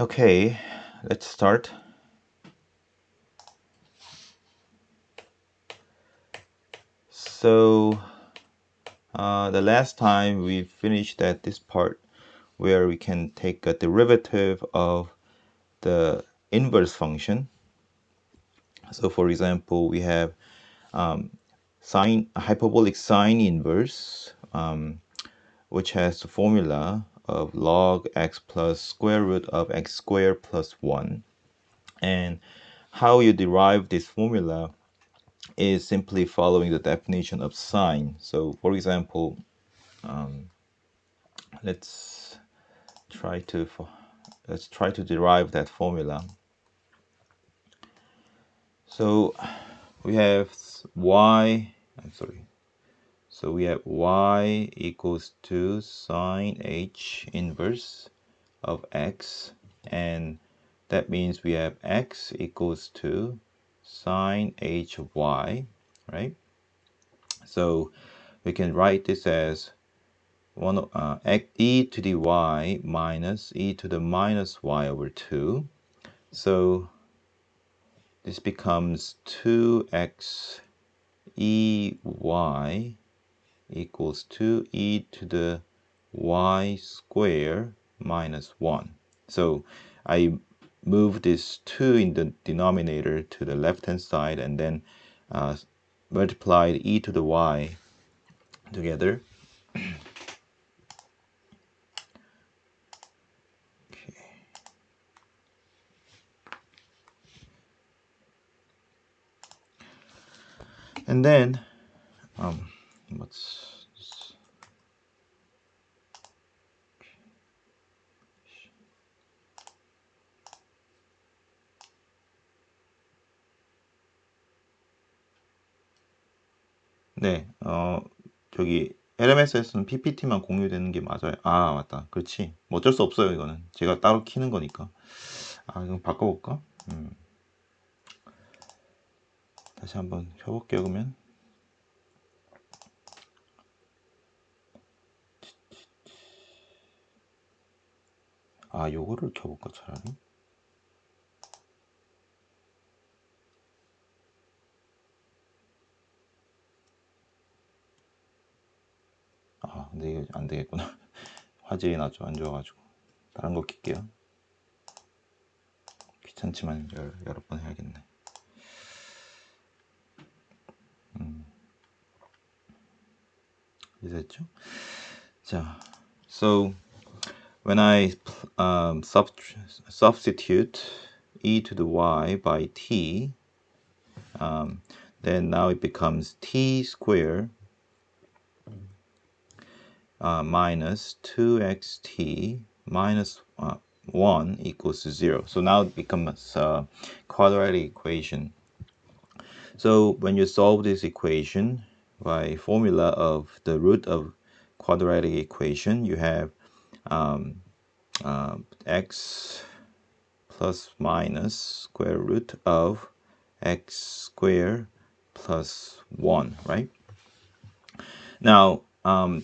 Okay, let's start. So the last time we finished at this part where we can take a derivative of the inverse function. So for example, we have hyperbolic sine inverse, which has the formula of log x plus square root of x squared plus 1. And how you derive this formula is simply following the definition of sine. So for example, let's try to derive that formula. So we have so we have y equals to sine h inverse of x, and that means we have x equals to sine h of y, right? So we can write this as e to the y minus e to the minus y over 2. So this becomes 2x ey equals to e to the y squared minus 1. So I move this 2 in the denominator to the left hand side and then multiplied e to the y together. And then what's this? 네, 저기 LMS에서는 PPT만 공유되는 게 맞아요. 아, 맞다. 그렇지. 뭐 어쩔 수 없어요, 이거는. 제가 따로 키는 거니까. 아, 이거 바꿔볼까? 다시 한번 켜볼게요, 그러면. 아, 요거를 켜볼까, 차라리? 아, 근데 이거 안 되겠구나. 화질이 나죠, 안 좋아가지고. 다른 거 킬게요. 귀찮지만 여러 번 해야겠네. 이제 됐죠? 자, so when I substitute e to the y by t, then now it becomes t squared minus 2xt minus 1 equals to 0. So now it becomes a quadratic equation. So when you solve this equation by formula of the root of quadratic equation, you have x plus minus square root of x squared plus 1, right? Now,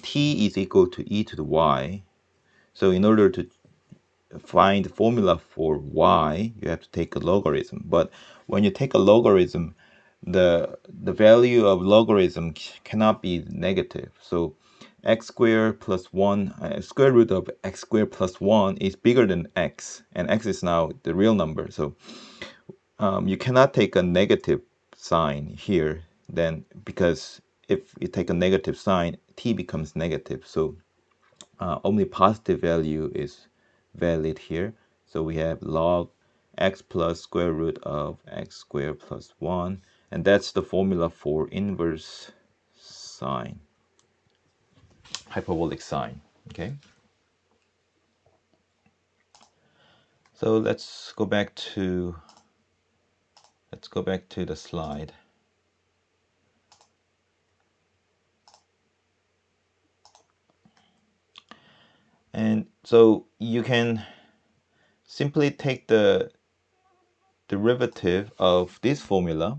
t is equal to e to the y. So in order to find the formula for y, you have to take a logarithm. But when you take a logarithm, the value of logarithm cannot be negative. So x squared plus 1, square root of x squared plus 1 is bigger than x, and x is now the real number. So you cannot take a negative sign here, then, because if you take a negative sign, t becomes negative. So only positive value is valid here. So we have log x plus square root of x squared plus 1, and that's the formula for inverse sine, hyperbolic sine. Okay, so let's go back to the slide. And so you can simply take the derivative of this formula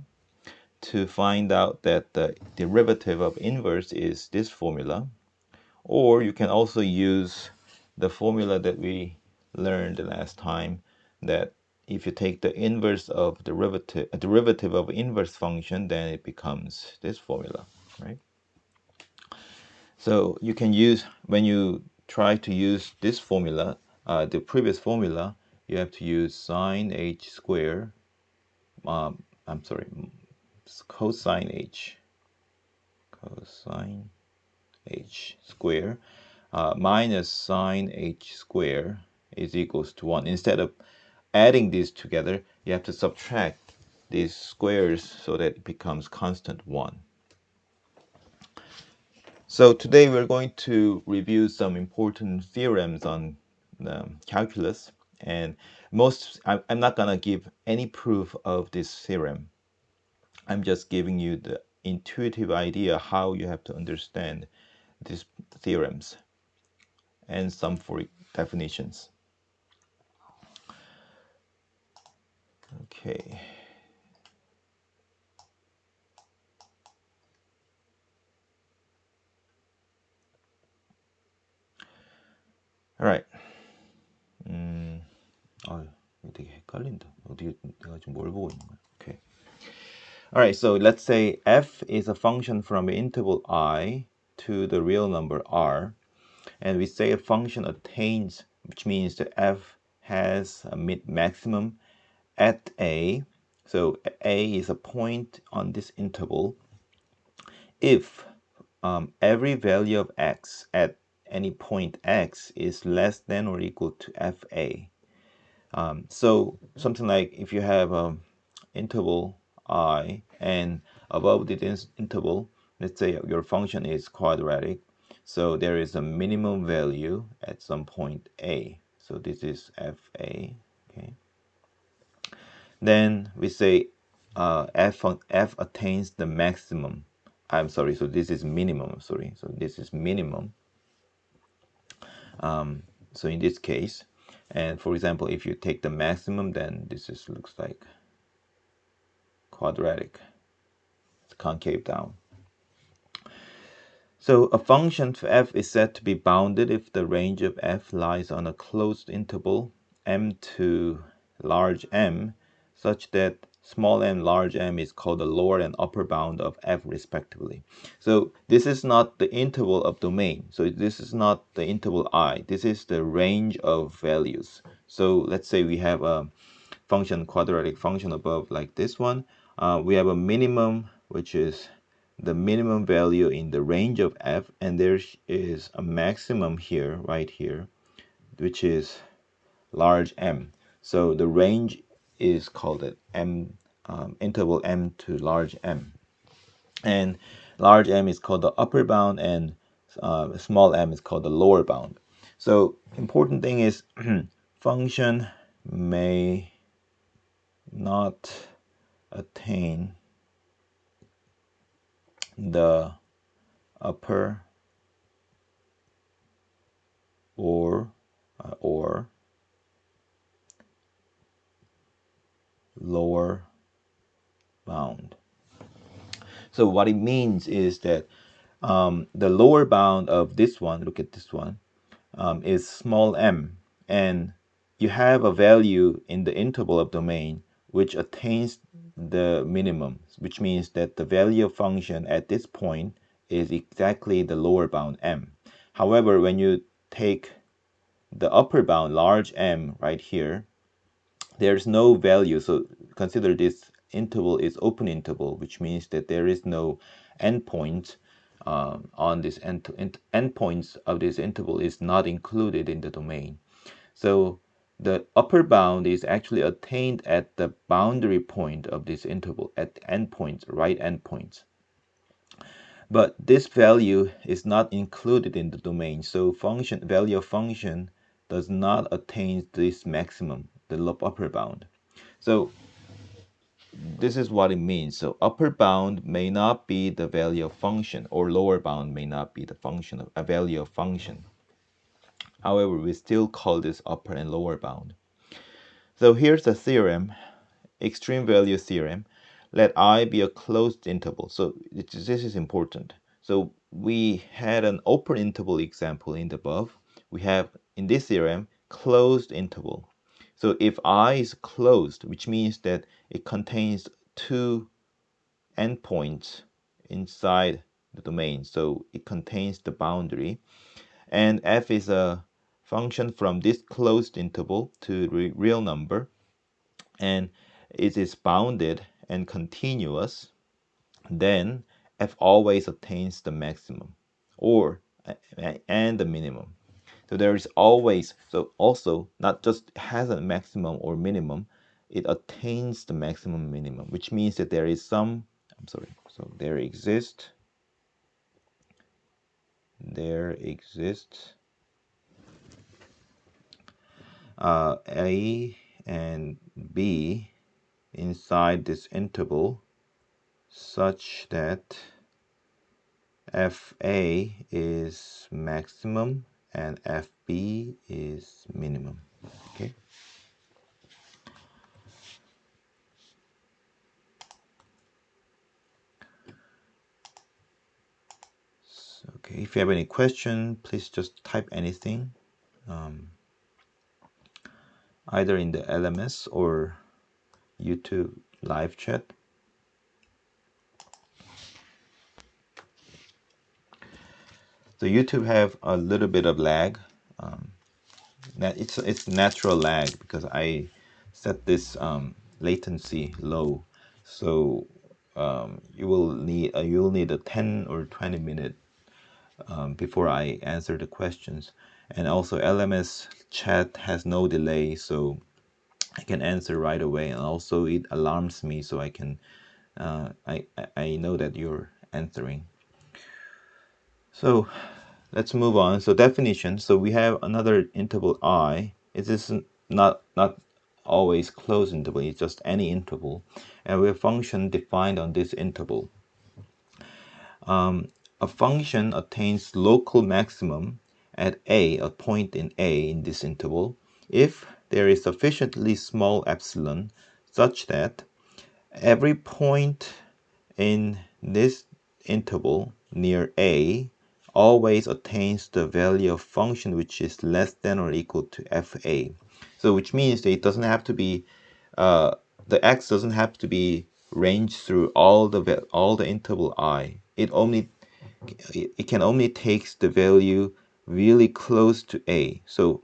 to find out that the derivative of inverse is this formula. Or you can also use the formula that we learned last time that if you take the inverse of derivative, a derivative of inverse function, then it becomes this formula, right? So you can use, when you try to use this formula, the previous formula, you have to use sine h square, I'm sorry, cosine h square minus sine h square is equals to 1. Instead of adding these together, you have to subtract these squares so that it becomes constant 1. So today we're going to review some important theorems on calculus, and I'm not going to give any proof of this theorem. I'm just giving you the intuitive idea how you have to understand these theorems and some for definitions. Okay. All right. 이거 되게 헷갈린다. 어디에 내가 지금 뭘 보고 있는 거야? Okay. All right. So let's say f is a function from an interval I to the real number r, and we say a function attains, which means that f has a maximum at a. So a is a point on this interval if every value of x at any point x is less than or equal to fa. So something like if you have an interval I and above this interval, let's say your function is quadratic, so there is a minimum value at some point a. So this is fa. Okay. Then we say f attains the maximum. I'm sorry, so this is minimum. Sorry, so this is minimum. So in this case, and for example, if you take the maximum, then this is looks like quadratic. It's concave down. So a function for f is said to be bounded if the range of f lies on a closed interval m to large M, such that small m, large M is called the lower and upper bound of f respectively. So this is not the interval of domain. So this is not the interval I. This is the range of values. So let's say we have a function, quadratic function above like this one. We have a minimum, which is the minimum value in the range of f, and there is a maximum here, right here, which is large M. So the range is called it M, interval M to large M. And large M is called the upper bound, and small m is called the lower bound. So important thing is function may not attain the upper or lower bound. So what it means is that the lower bound of this one, look at this one, is small m, and you have a value in the interval of domain which attains the minimum, which means that the value of function at this point is exactly the lower bound m. However, when you take the upper bound large M right here, there's no value. So consider this interval is open interval, which means that there is no endpoint on this endpoints of this interval is not included in the domain. So the upper bound is actually attained at the boundary point of this interval, at endpoints, right endpoints. But this value is not included in the domain. So function value of function does not attain this maximum, the upper bound. So this is what it means. So upper bound may not be the value of function, or lower bound may not be the function of a value of function. However, we still call this upper and lower bound. So here's the theorem, extreme value theorem. Let I be a closed interval. So this is important. So we had an open interval example in the above. We have in this theorem closed interval. So if I is closed, which means that it contains two endpoints inside the domain, so it contains the boundary, and f is a function from this closed interval to real number, and it is bounded and continuous, then f always attains the maximum or and the minimum. So there is always, so also not just has a maximum or minimum, it attains the maximum minimum, which means that there is some, I'm sorry, so there exists A and B inside this interval such that FA is maximum and FB is minimum. Okay. So, okay. If you have any question, please just type anything, either in the LMS or YouTube live chat. So YouTube have a little bit of lag. It's natural lag because I set this latency low. So you'll need a 10 or 20 minute before I answer the questions. And also LMS chat has no delay, so I can answer right away. And also it alarms me, so I can I know that you're answering. So let's move on. So definition. So we have another interval I. It is not always closed interval. It's just any interval, and we have function defined on this interval. A function attains local maximum at a point in A in this interval, if there is sufficiently small epsilon such that every point in this interval near A always attains the value of function which is less than or equal to fa. So which means that it doesn't have to be the x doesn't have to be ranged through all the interval I. It can only take the value really close to A. So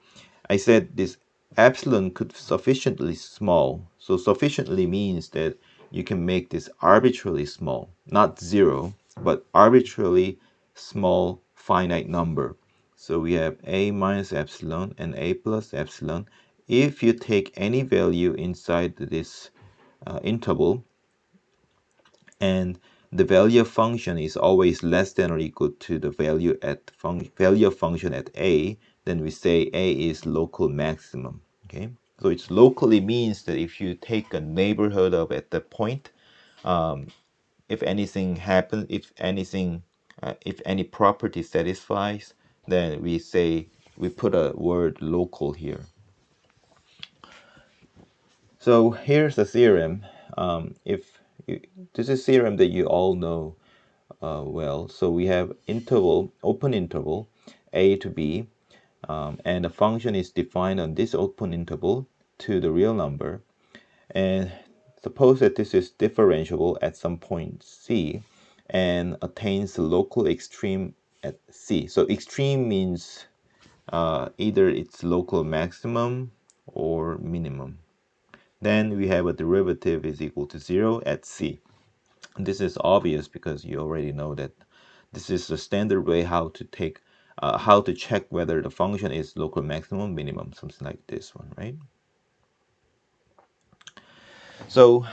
I said this epsilon could sufficiently small. So sufficiently means that you can make this arbitrarily small, not zero, but arbitrarily small finite number. So we have A minus epsilon and A plus epsilon. If you take any value inside this interval, and the value of function is always less than or equal to the value of function at A, then we say A is local maximum. Okay, so it's locally means that if you take a neighborhood of at that point, if anything happens, if any property satisfies, then we say we put a word local here. So here's the theorem. If you, this is a theorem that you all know well. So we have open interval, a to b, and the function is defined on this open interval to the real number. And suppose that this is differentiable at some point c and attains the local extreme at c. So extreme means either its local maximum or minimum. Then we have a derivative is equal to 0 at c. This is obvious because you already know that this is the standard way how to check whether the function is local maximum, minimum, something like this one, right? So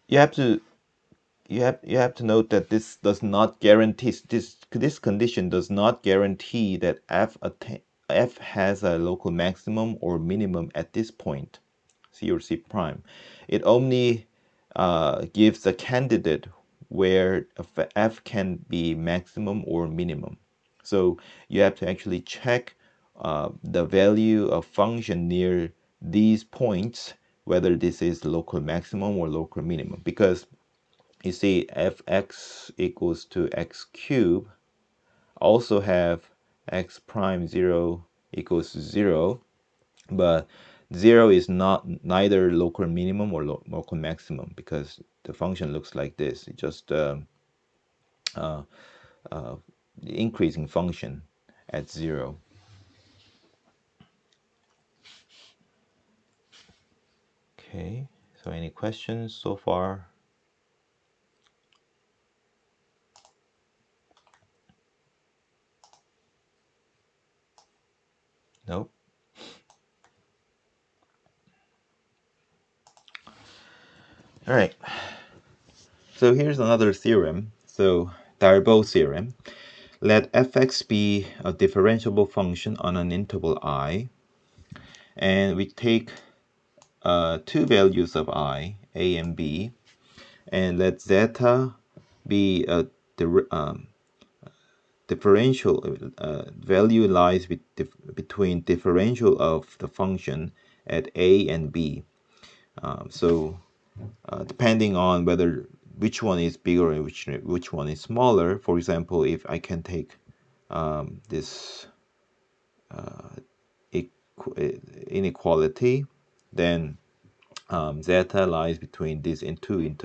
you have to you have to note that this does not guarantee this condition does not guarantee that f has a local maximum or minimum at this point, C or C prime. It only gives a candidate where f can be maximum or minimum. So you have to actually check the value of function near these points, whether this is local maximum or local minimum. Because you see fx equals to x cubed also have x prime 0 equals 0, but 0 is not neither local minimum or local maximum, because the function looks like this. It just the increasing function at 0. Okay, so any questions so far? Nope. All right. So here's another theorem. So Darboux theorem. Let fx be a differentiable function on an interval I, and we take two values of I, a and b, and let zeta be a differential value lies between differential of the function at a and b. So depending on whether which one is bigger and which one is smaller. For example, if I can take this inequality, then zeta lies between these two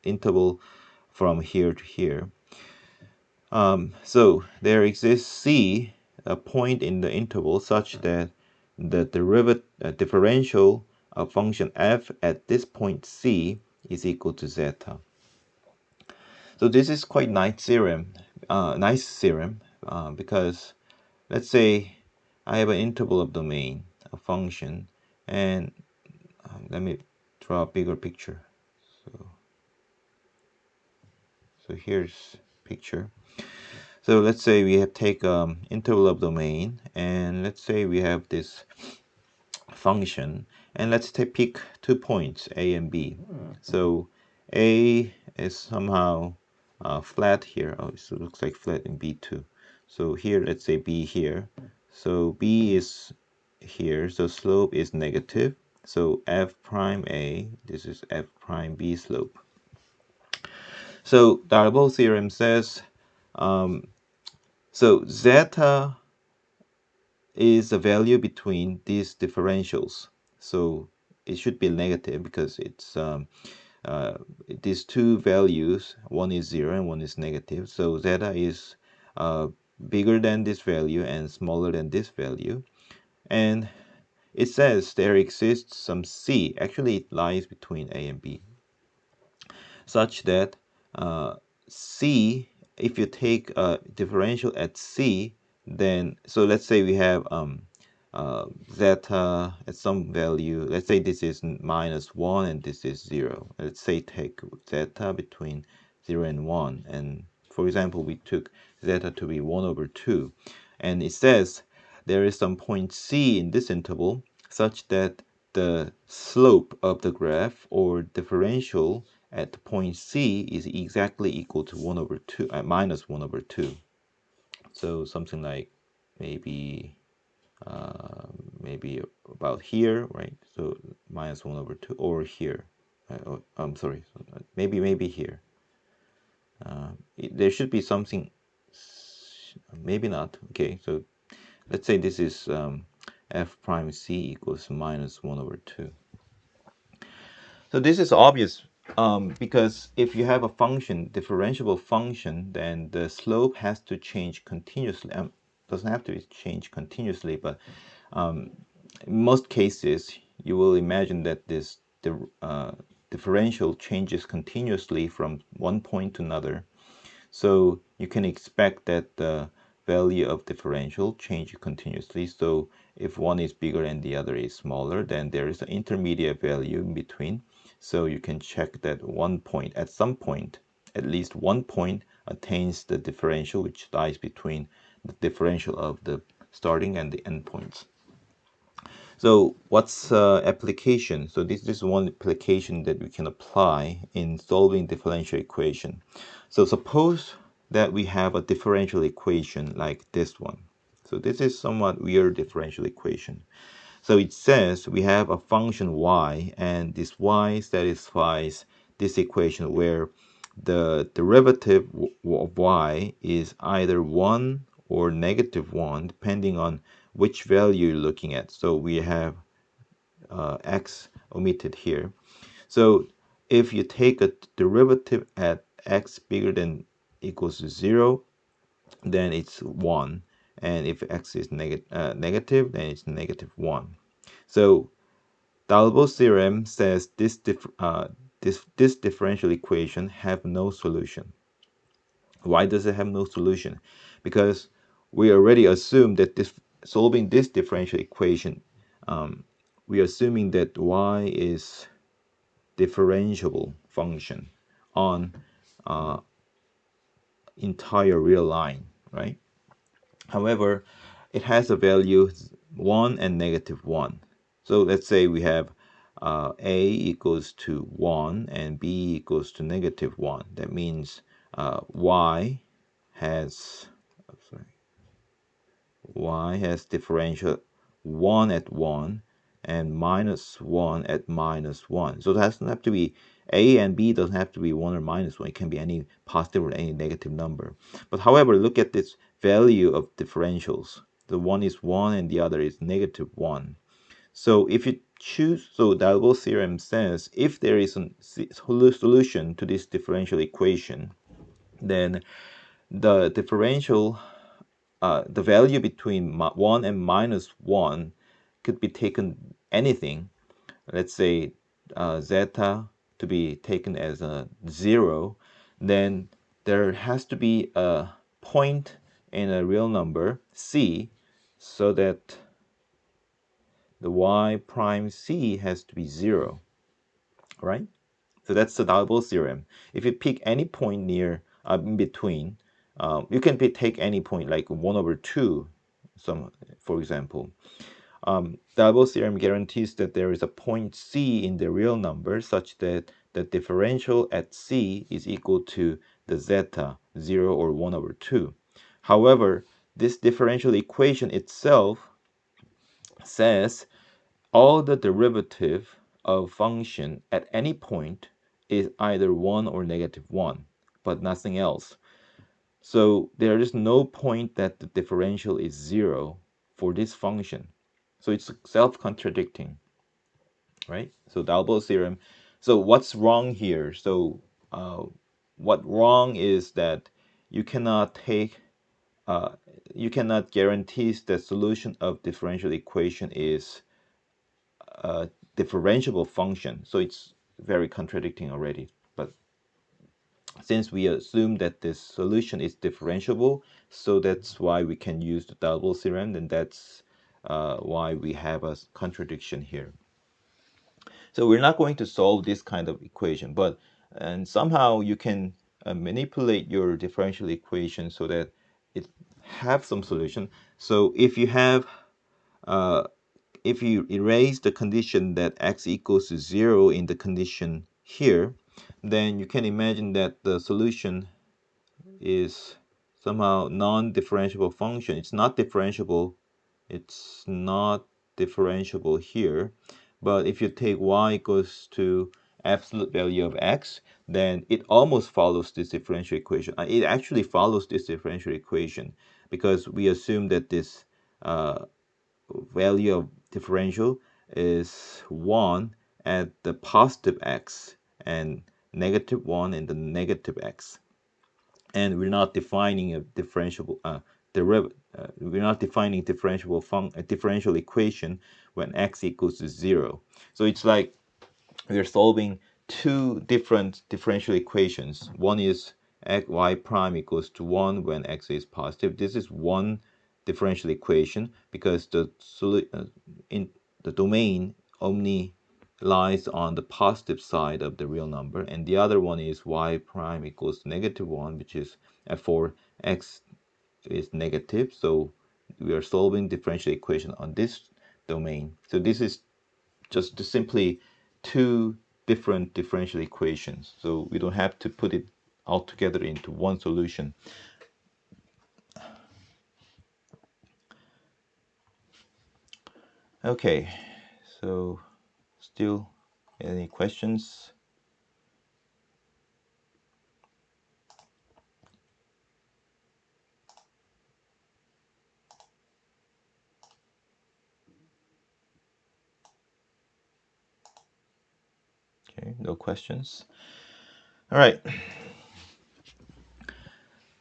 interval from here to here. So there exists C, a point in the interval such that the differential of function f at this point C is equal to zeta. So this is quite nice theorem, because let's say I have an interval of domain, a function, and let me draw a bigger picture. So here's picture. So let's say we have take interval of domain, and let's say we have this function, and let's pick 2 points, A and B. So A is somehow flat here. Oh, so it looks like flat in B too. So here, let's say B here. So B is here, so slope is negative. So f prime A, this is f prime B slope. So Darboux theorem says, so zeta is a value between these differentials. So it should be negative because it's these two values, one is 0 and one is negative. So zeta is bigger than this value and smaller than this value. And it says there exists some C. Actually, it lies between A and B, such that C, if you take a differential at C, then, so let's say we have zeta at some value. Let's say this is -1 and this is 0. Let's say take zeta between 0 and 1. And for example, we took zeta to be 1/2. And it says there is some point C in this interval such that the slope of the graph or differential at the point C is exactly equal to 1/2, -1/2. So something like maybe maybe about here, right? So -1/2, or here. I'm sorry, maybe here. There should be something, maybe not. Okay, so let's say this is f prime C equals -1/2. So this is obvious because if you have a function, differentiable function, then the slope has to change continuously. Doesn't have to change continuously, but in most cases, you will imagine that the differential changes continuously from one point to another. So you can expect that the value of differential change continuously. So if one is bigger and the other is smaller, then there is an intermediate value in between. So you can check that one point, at some point, at least one point attains the differential, which lies between the differential of the starting and the end points. So what's application? So this is one application that we can apply in solving differential equation. So suppose that we have a differential equation like this one. So this is somewhat weird differential equation. So it says we have a function y, and this y satisfies this equation where the derivative of y is either 1 or -1, depending on which value you're looking at. So we have x omitted here. So if you take a derivative at x bigger than equals to 0, then it's 1. And if x is negative, then it's negative 1. So Dalbos theorem says this differential equation have no solution. Why does it have no solution? Because we already assume that solving this differential equation, we are assuming that y is differentiable function on entire real line, right? However, it has a value 1 and negative 1. So let's say we have a equals to 1 and b equals to negative 1. That means y has y has differential 1 at 1 and minus 1 at minus 1. So it doesn't have to be a and b doesn't have to be 1 or minus 1. It can be any positive or any negative number. But however, look at this value of differentials. The one is 1 and the other is negative 1. So if you choose, so Dalbos theorem says if there is a solution to this differential equation, then the differential the value between 1 and minus 1 could be taken anything. Let's say zeta to be taken as a 0. Then there has to be a point in a real number c so that the y prime c has to be 0, right? So that's the Dalbos theorem. If you pick any point near in between, you can take any point like 1 over 2, for example. Dalbos theorem guarantees that there is a point c in the real number such that the differential at c is equal to the zeta, 0 or 1 over 2. However, this differential equation itself says all the derivative of function at any point is either 1 or negative 1, but nothing else. So there is no point that the differential is 0 for this function. So it's self-contradicting, right? So Dalbos theorem. So what's wrong here? So what wrong is that you cannot take you cannot guarantee the solution of differential equation is a differentiable function. So it's very contradicting already. But since we assume that this solution is differentiable, so that's why we can use the Dalbos theorem, and that's why we have a contradiction here. So we're not going to solve this kind of equation, but and somehow you can manipulate your differential equation so that it have some solution. So if you erase the condition that x equals to 0 in the condition here, then you can imagine that the solution is somehow non-differentiable function. It's not differentiable. It's not differentiable here. But if you take y equals to absolute value of x, then it almost follows this differential equation. It actually follows this differential equation because we assume that this value of differential is 1 at the positive x and negative 1 in the negative x. And we're not defining a differentiable we're not defining differential equation when x equals to 0. So it's like we're solving two different differential equations. One is y prime equals to 1 when x is positive. This is one differential equation because in the domain only lies on the positive side of the real number, and the other one is y prime equals negative 1, which is for x is negative. So we are solving differential equation on this domain. So this is just simply two different differential equations. So we don't have to put it all together into one solution. Okay, so still any questions? Okay, no questions. All right.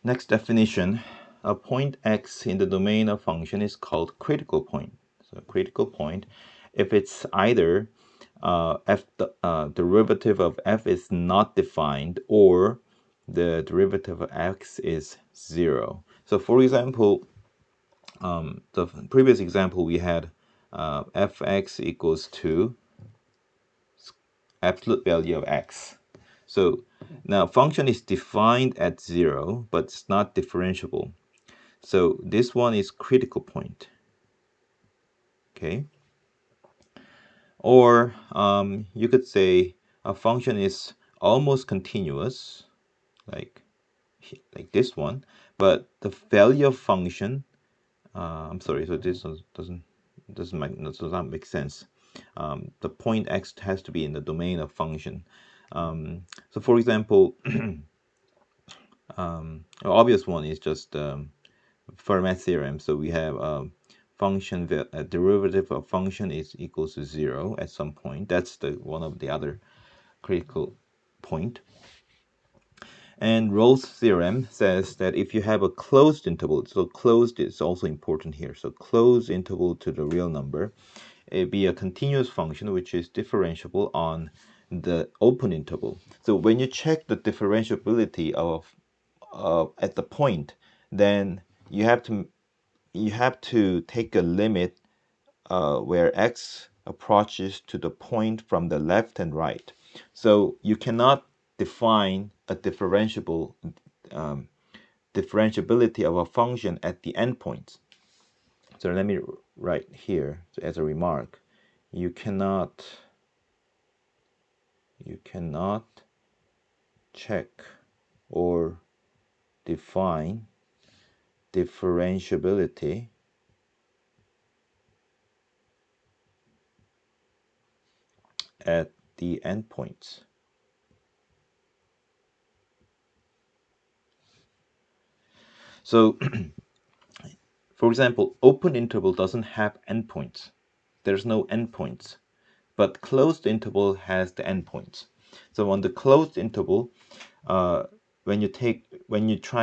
Next definition, a point x in the domain of function is called critical point. So critical point, if it's either derivative of f is not defined or the derivative of x is 0. So for example, the previous example we had fx equals to absolute value of x. So now function is defined at 0, but it's not differentiable. So this one is critical point. Okay. Or you could say a function is almost continuous, like this one, but the value of function. I'm sorry. So this does not make sense. The point x has to be in the domain of function. So for example, an obvious one is just Fermat theorem. So we have function, the derivative of function is equals to 0 at some point. That's the one of the other critical point. And Rolle's theorem says that if you have a closed interval, so closed is also important here. So closed interval to the real number, it be a continuous function which is differentiable on the open interval. So when you check the differentiability of at the point, then you have to take a limit where x approaches to the point from the left and right. So you cannot define a differentiability of a function at the endpoints. So let me write here as a remark. You cannot check or define differentiability at the endpoints. So for example, open interval doesn't have endpoints. There's no endpoints, but closed interval has the endpoints. So on the closed interval, when you try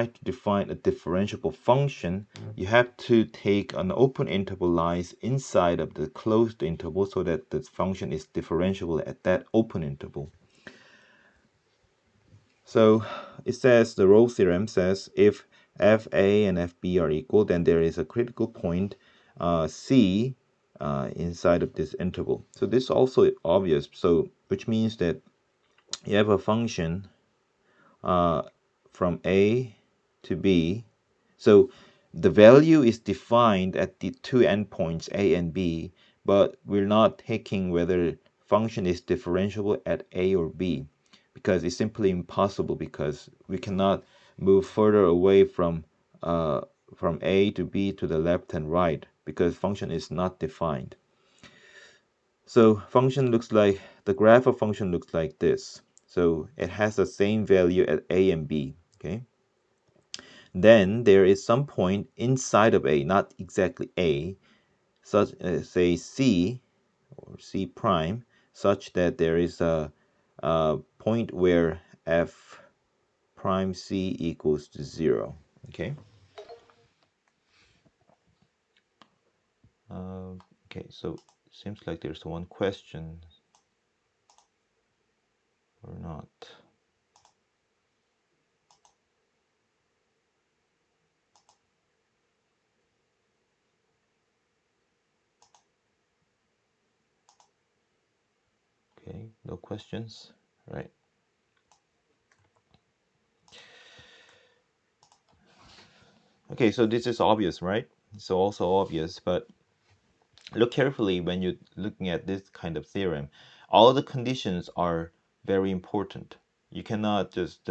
to define a differentiable function, you have to take an open interval lies inside of the closed interval so that the function is differentiable at that open interval. So it says, the Rolle theorem says, if fa and fb are equal, then there is a critical point c inside of this interval. So this is also obvious. So which means that you have a function from a to b. So the value is defined at the two endpoints a and b, but we're not taking whether function is differentiable at a or b, because it's simply impossible, because we cannot move further away from a to b to the left and right, because function is not defined. So function looks like, the graph of function looks like this. So it has the same value at a and b. Okay. Then there is some point inside of a, not exactly a, such as say c or c prime, such that there is a point where f prime c equals to 0. Okay. Okay, so seems like there's one question or not. Okay, no questions, right? Okay, so this is obvious, right? It's also obvious, but look carefully when you're looking at this kind of theorem. All the conditions are very important. You cannot just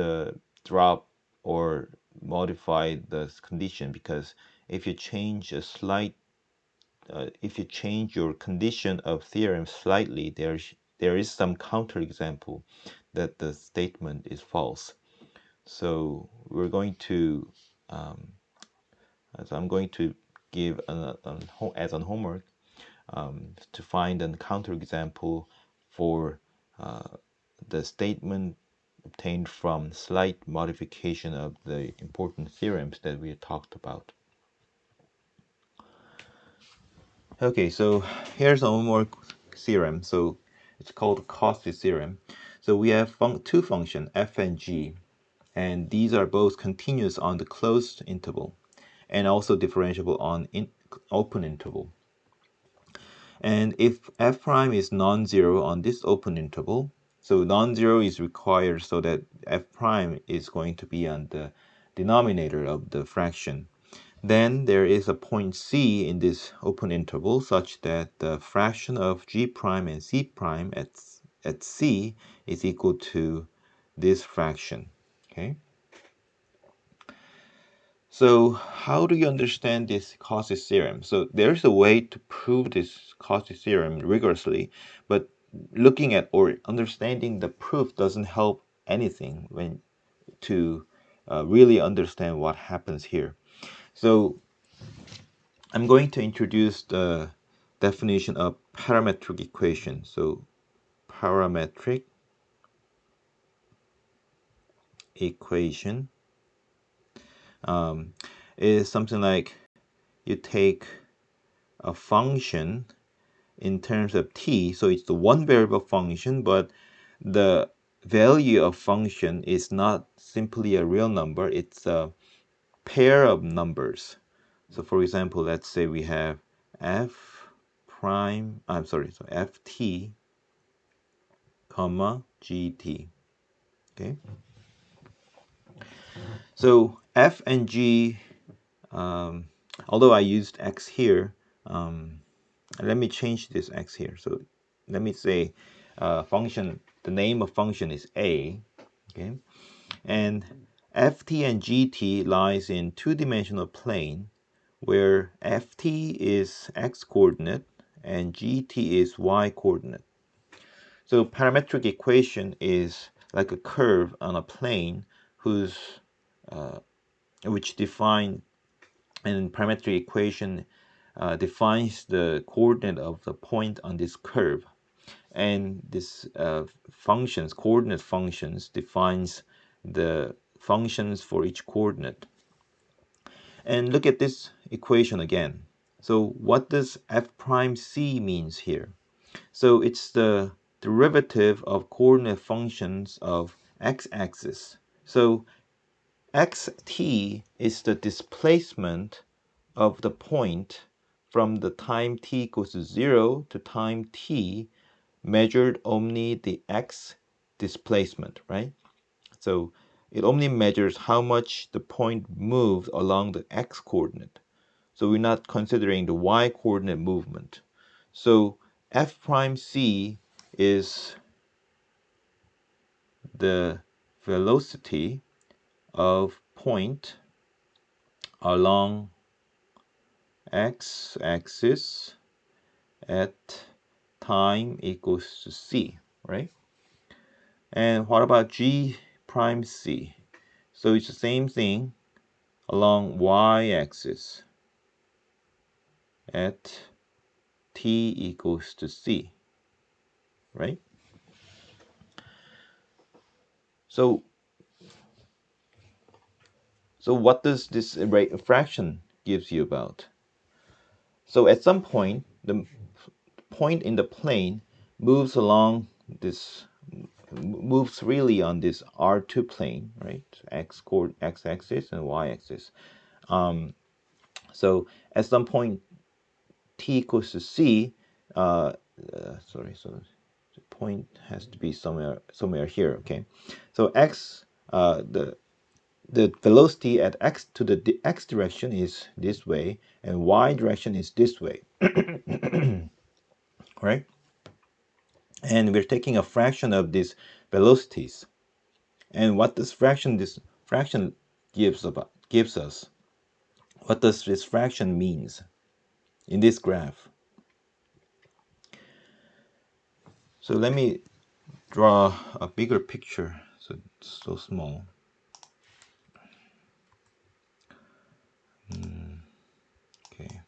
drop or modify the condition, because if you change a slight, if you change your condition of theorem slightly, there is some counterexample that the statement is false. So we're going to, so I'm going to give as an homework to find a counterexample for the statement obtained from slight modification of the important theorems that we talked about. Okay, so here's one more theorem. So it's called Cauchy theorem. So we have two functions, f and g, and these are both continuous on the closed interval and also differentiable on open interval. And if f prime is non-zero on this open interval, so non-zero is required so that f prime is going to be on the denominator of the fraction. Then there is a point C in this open interval such that the fraction of g prime and c prime at C is equal to this fraction. Okay. So how do you understand this Cauchy theorem? So there's a way to prove this Cauchy theorem rigorously, but looking at or understanding the proof doesn't help anything when to really understand what happens here. So I'm going to introduce the definition of parametric equation. So parametric equation is something like you take a function in terms of t, so it's the one variable function, but the value of function is not simply a real number, it's a pair of numbers. So for example, let's say we have so ft comma gt. Okay, so f and g, although I used x here, let me change this x here. So let me say function, the name of function is a, okay, and ft and gt lies in two-dimensional plane where ft is x coordinate and gt is y coordinate. So parametric equation is like a curve on a plane whose which define, and parametric equation defines the coordinate of the point on this curve, and this coordinate functions defines the functions for each coordinate. And look at this equation again. So what does f prime c means here? So it's the derivative of coordinate functions of x-axis. So xt is the displacement of the point from the time t equals to 0 to time t measured only the x displacement, right? So it only measures how much the point moved along the x coordinate. So we're not considering the y coordinate movement. So f prime c is the velocity of point along x-axis at time equals to c, right? And what about g prime c? So it's the same thing along y-axis at t equals to c, right? So what does this fraction gives you about? So at some point, the point in the plane moves along this, moves really on this R2 plane, right? X-axis and y-axis. So at some point t equals to c, so the point has to be somewhere here, okay? So the velocity at x to the x direction is this way, and y direction is this way, right? And we're taking a fraction of these velocities. And what this fraction gives us? What does this fraction means in this graph? So let me draw a bigger picture, so it's so small. Okay.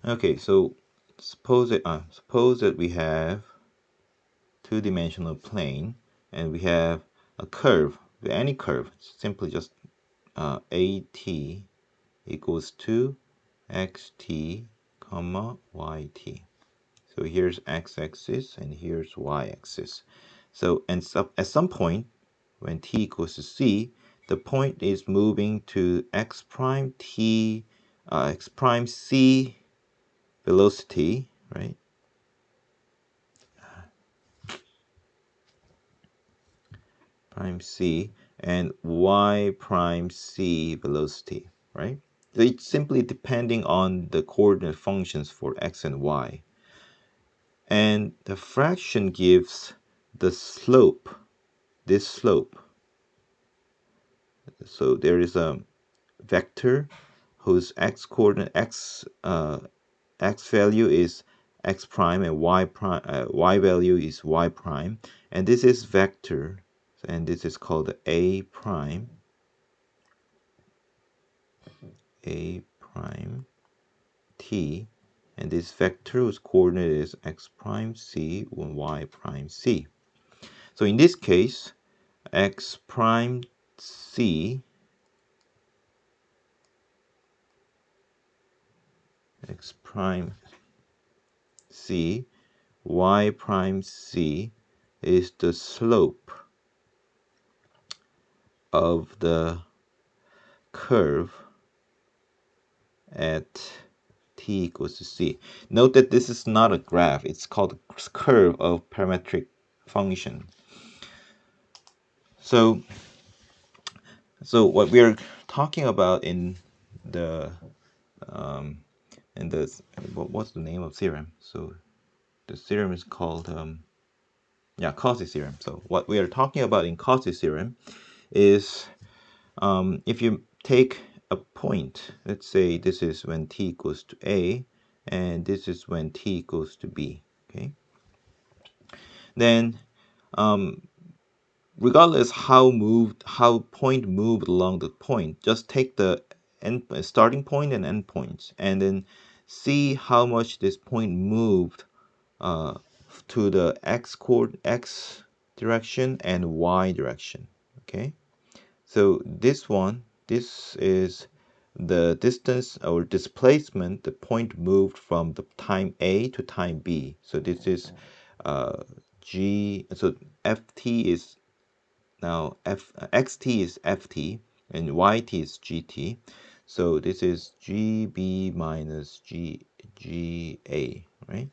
Okay, so suppose that we have two-dimensional plane and we have a curve, any curve, simply just AT equals to xt comma yt. So here's x-axis and here's y-axis. So at some point when t equals to c, the point is moving to x prime c velocity, right? Prime c and y prime c velocity, right? So it's simply depending on the coordinate functions for x and y. And the fraction gives the slope, this slope. So there is a vector whose x value is x prime and y value is y prime, and this is vector, and this is called a prime t, and this vector whose coordinate is x prime c and y prime c. So in this case, x prime c x prime c y prime c is the slope of the curve at t equals to c. Note that this is not a graph, it's called a curve of parametric function. So what we're talking about in the what's the name of theorem? So the theorem is called Cauchy theorem. So what we are talking about in Cauchy theorem is if you take a point, let's say this is when t equals to a, and this is when t equals to b. Okay, then regardless how point moved along the point, just take the starting point and end points, and then see how much this point moved to the x direction and y direction. Okay, so this is the distance or displacement the point moved from the time a to time b. So this is so ft is now xt is ft and yt is gt. So this is gb minus ga, right?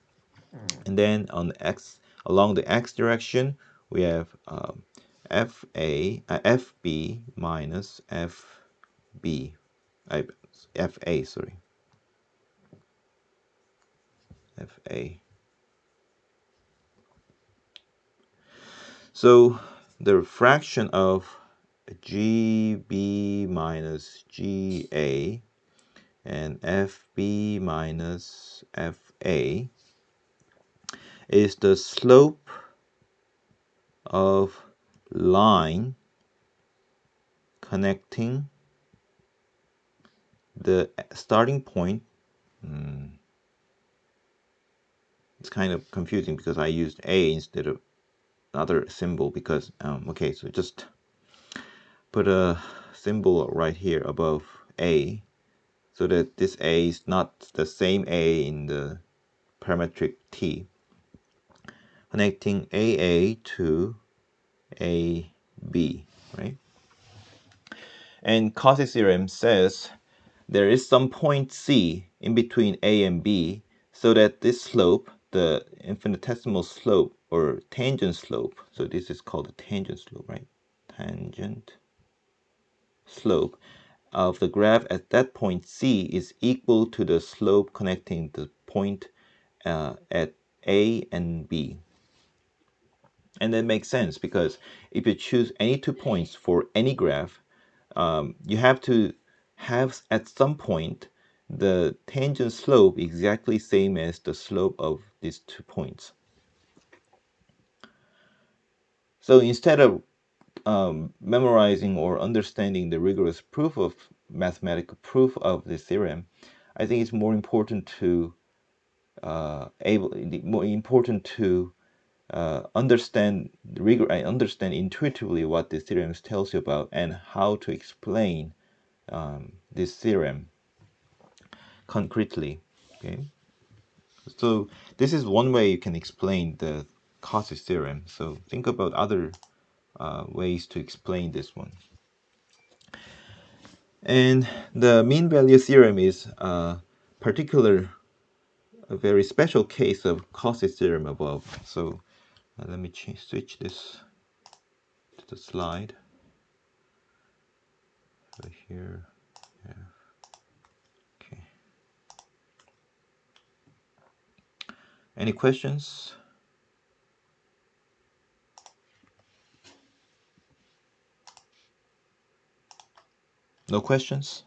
And then on the along the x direction, we have fb minus fb, fa, sorry, fa. So the fraction of gb minus ga and fb minus fa is the slope of line connecting the starting point. It's kind of confusing because I used a instead of another symbol because okay, so just put a symbol right here above a so that this a is not the same a in the parametric t, connecting aa to ab, right? And Cauchy theorem says there is some point C in between A and B, so that this slope, the infinitesimal slope or tangent slope, so this is called the tangent slope, right? Tangent slope of the graph at that point C is equal to the slope connecting the point at A and B. And that makes sense because if you choose any 2 points for any graph, you have to have at some point the tangent slope exactly same as the slope of these 2 points. So instead of memorizing or understanding the rigorous mathematical proof of this theorem, I think it's more important to more important to understand intuitively what this theorem tells you about and how to explain this theorem concretely. Okay, so this is one way you can explain the Cauchy theorem. So think about other ways to explain this one. And the mean value theorem is a very special case of Cauchy theorem above. So let me switch this to the slide right here. Yeah. Okay. Any questions? No questions?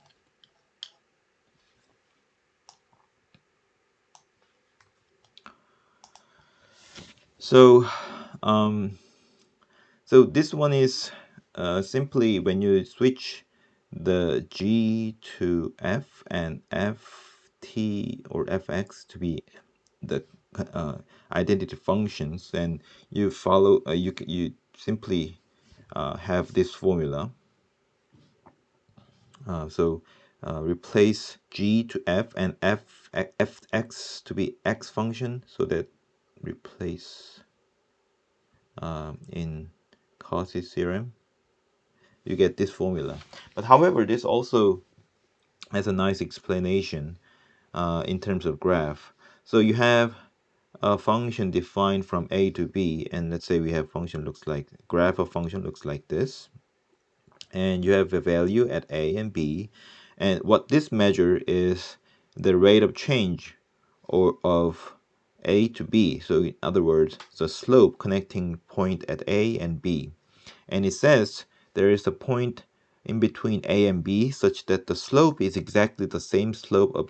So, so this one is simply when you switch the G to F and Ft or Fx to be the identity functions, and you follow you simply have this formula. So replace G to F and Fx to be x function, so that replace in Cauchy's theorem, you get this formula. But however, this also has a nice explanation in terms of graph. So you have a function defined from a to b, and let's say we have function graph of function looks like this, and you have a value at a and b, and what this measure is the rate of change or of a to b. So in other words, the slope connecting point at a and b. And it says there is a point in between a and b such that the slope is exactly the same slope of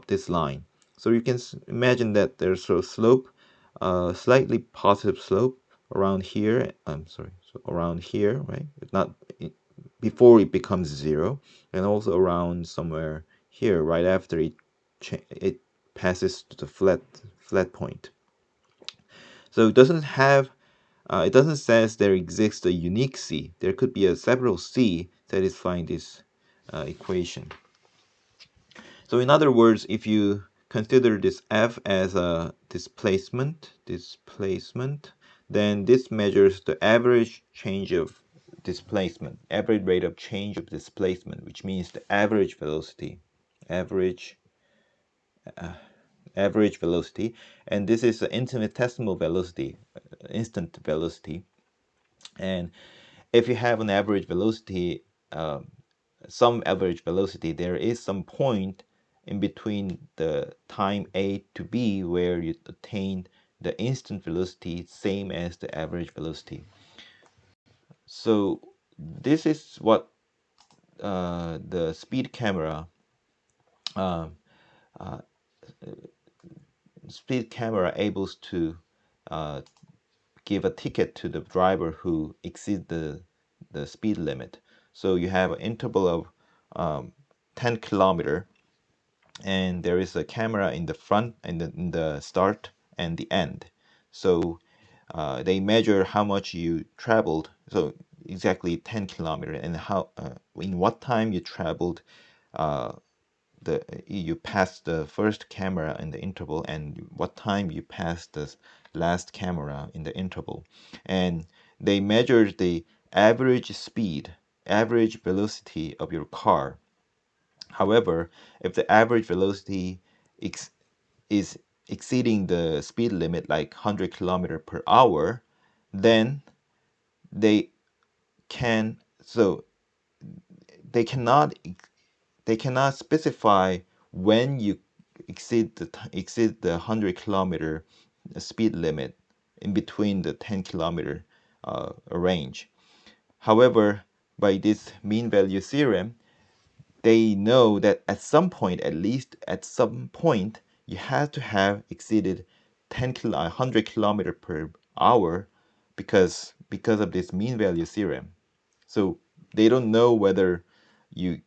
this line. So you can imagine that there's a slope, slightly positive slope around here. I'm sorry, so around here, right? Not before it becomes zero, and also around somewhere here right after it passes to the flat point. So it doesn't says there exists a unique C. There could be a several C satisfying this equation. So in other words, if you consider this F as a displacement, then this measures the average change of displacement, average rate of change of displacement, which means the average velocity, average velocity, and this is the infinitesimal velocity, instant velocity. And if you have an average velocity, some average velocity, there is some point in between the time a to b where you attain the instant velocity same as the average velocity. So this is what the speed camera able to give a ticket to the driver who exceeds the speed limit. So you have an interval of 10 kilometer, and there is a camera in the front and in the start and the end. So they measure how much you traveled, so exactly 10 kilometer, and how in what time you traveled. You passed the first camera in the interval, and what time you passed the last camera in the interval, and they measure the average speed, average velocity of your car. However, if the average velocity is exceeding the speed limit, like 100 kilometer per hour, then they can so they cannot specify when you exceed the 100 kilometer speed limit in between the 10 kilometer range. However, by this mean value theorem, they know that at some point, at least at some point, you have to have exceeded 100 kilometer per hour because of this mean value theorem. So they don't know whether you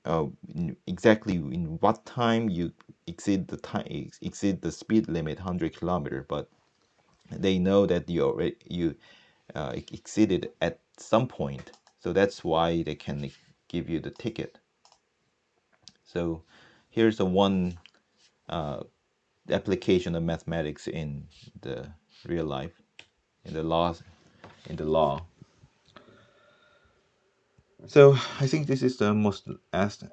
exactly in what time you exceed the speed limit 100 kilometer, but they know that you exceeded at some point, so that's why they can give you the ticket. So here's a one application of mathematics in the real life, in the law. So I think this is the most last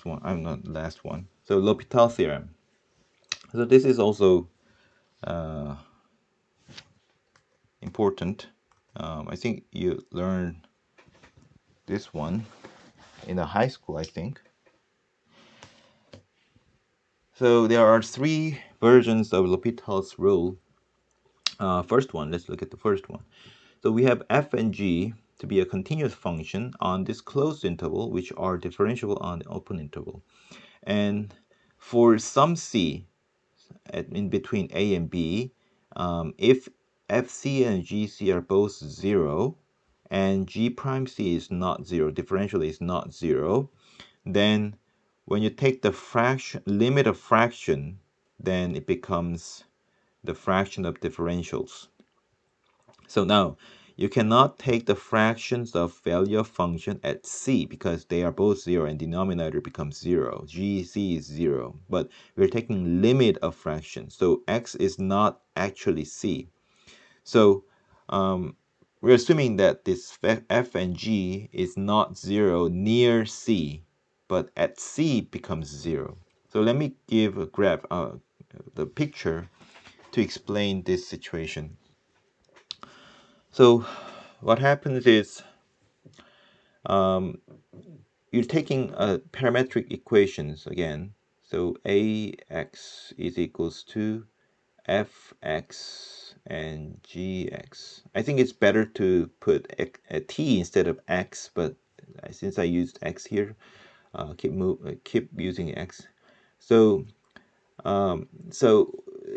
one. I'm not last one. So L'Hopital theorem. So this is also important. I think you learn this one in the high school, I think. So there are three versions of L'Hopital's rule. First one, let's look at the first one. So we have f and g to be a continuous function on this closed interval, which are differentiable on the open interval. And for some c in between a and b, if fc and gc are both 0 and g prime c is not 0, differential is not 0, then when you take the limit of fraction, then it becomes the fraction of differentials. So now you cannot take the fractions of value of function at c because they are both 0 and denominator becomes 0. gc is 0, but we're taking limit of fraction. So x is not actually c. So we're assuming that this f and g is not 0 near c, but at c becomes 0. So let me give a graph, the picture to explain this situation. So what happens is you're taking parametric equations again. So ax is equals to fx and gx. I think it's better to put a t instead of x, but since I used x here, keep using x. So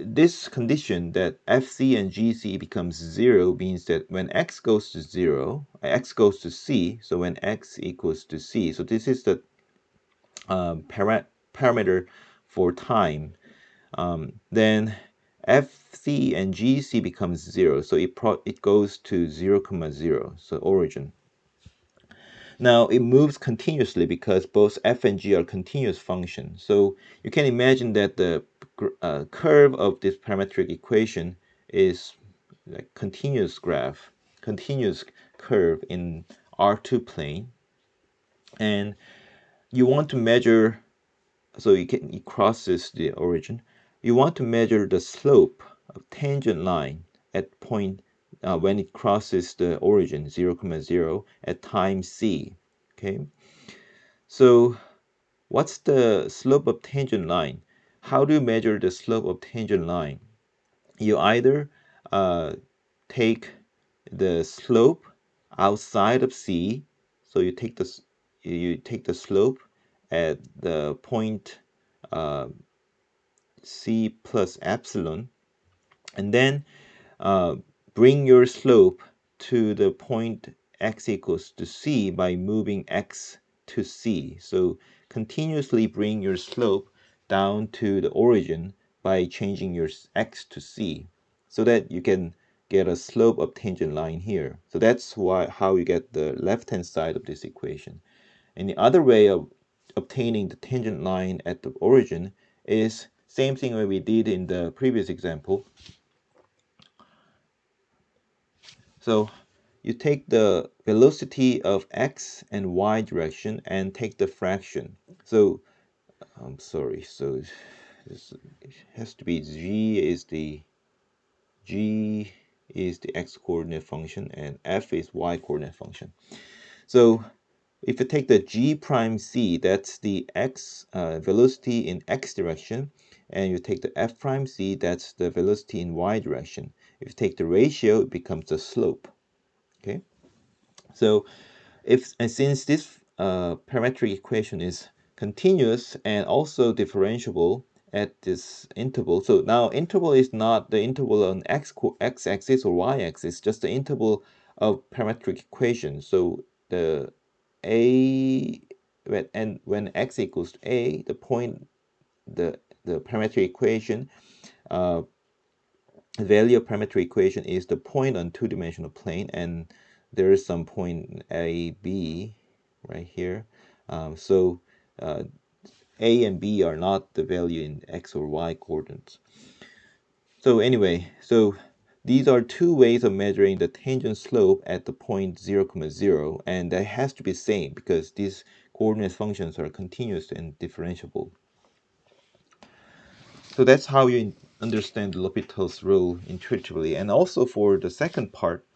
this condition that fc and gc becomes 0 means that when x goes to 0, x goes to c, so when x equals to c, so this is the parameter for time, then fc and gc becomes 0, so it goes to 0, 0, so origin. Now it moves continuously because both f and g are continuous functions. So you can imagine that the curve of this parametric equation is like continuous graph, continuous curve in R2 plane. And you want to measure, so it crosses the origin. You want to measure the slope of tangent line at point when it crosses the origin 0, 0 at time c. Okay, so what's the slope of tangent line? How do you measure the slope of tangent line? You either take the slope outside of c, so you take the slope at the point c plus epsilon, and then bring your slope to the point x equals to c by moving x to c. So continuously bring your slope down to the origin by changing your x to c, so that you can get a slope of tangent line here. So that's how you get the left-hand side of this equation. And the other way of obtaining the tangent line at the origin is same thing that we did in the previous example. So you take the velocity of x and y direction and take the fraction. So I'm sorry, so it has to be g is the x coordinate function and f is y coordinate function. So if you take the g prime c, that's the x velocity in x direction, and you take the f prime c, that's the velocity in y direction. If you take the ratio, it becomes the slope. Okay, so since this parametric equation is continuous and also differentiable at this interval, so now interval is not the interval on x-axis or y-axis, just the interval of parametric equation. So the when x equals to a, the point the parametric equation, uh, the value of parametric equation is the point on two-dimensional plane, and there is some point A, B right here. So A and B are not the value in X or Y coordinates. So anyway, so these are two ways of measuring the tangent slope at the point 0, 0, and that has to be same because these coordinate functions are continuous and differentiable. So that's how you understand L'Hopital's rule intuitively. And also for the second part,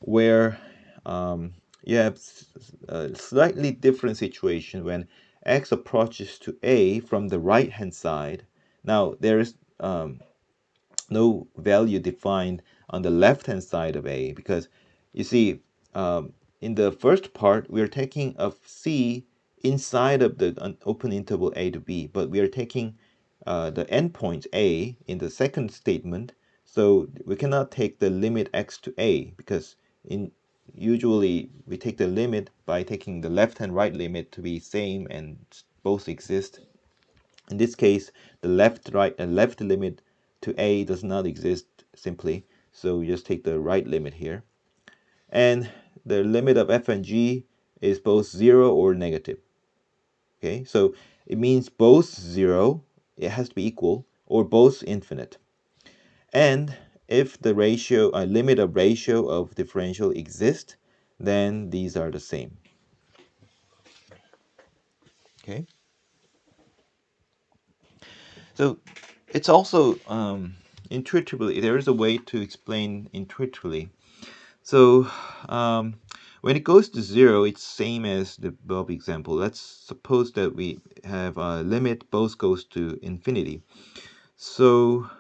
where you have a slightly different situation when x approaches to a from the right hand side. Now there is no value defined on the left hand side of a, because you see, in the first part we are taking of c inside of the open interval a to b, but we are taking the endpoint a in the second statement, so we cannot take the limit x to a, because in usually we take the limit by taking the left and right limit to be same and both exist. In this case, the left limit to a does not exist simply, so we just take the right limit here. And the limit of f and g is both 0 or negative. Okay, so it means both 0, it has to be equal, or both infinite. And if the ratio, limit of ratio of differential exists, then these are the same. Okay. So it's also intuitively, there is a way to explain intuitively. So when it goes to 0, it's same as the above example. Let's suppose that we have a limit both goes to infinity. So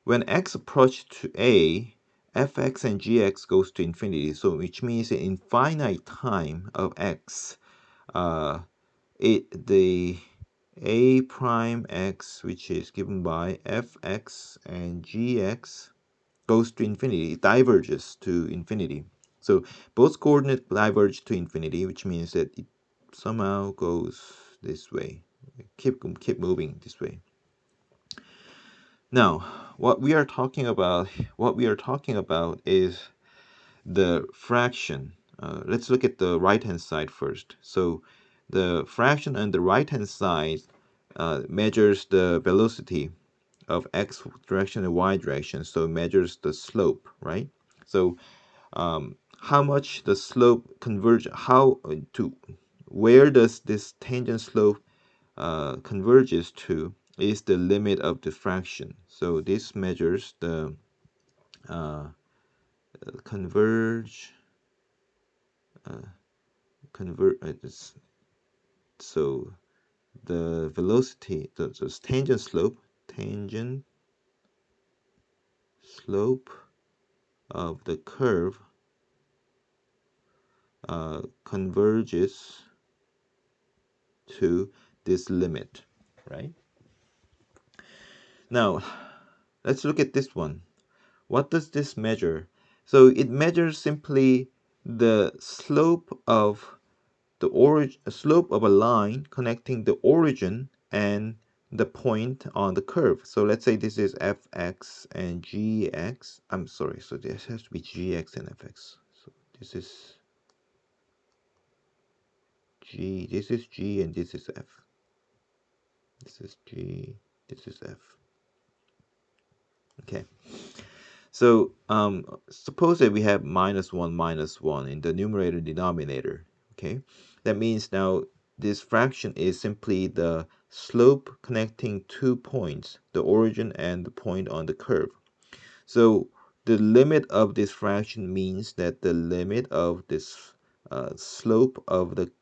when x approaches to a, fx and gx goes to infinity. So which means in infinite time of x, the a prime x, which is given by fx and gx, goes to infinity. It diverges to infinity. So both coordinates diverge to infinity, which means that it somehow goes this way. Keep moving this way. Now, what we are talking about is the fraction. Let's look at the right-hand side first. So the fraction on the right-hand side measures the velocity of x direction and y direction, so it measures the slope, right? So how much the slope converge, how to, where does this tangent slope converges to is the limit of the fraction. So this measures the uh, converge, convert. So the velocity, the tangent slope of the curve converges to this limit, right? Now, let's look at this one. What does this measure? So it measures simply the slope of the slope of a line connecting the origin and the point on the curve. So let's say this is fx and gx. I'm sorry, so this has to be gx and fx. So this is g, this is g, and this is f. This is g, this is f. Okay. So suppose that we have -1 in the numerator and denominator. Okay, that means now this fraction is simply the slope connecting two points, the origin and the point on the curve. So the limit of this fraction means that the limit of this slope of the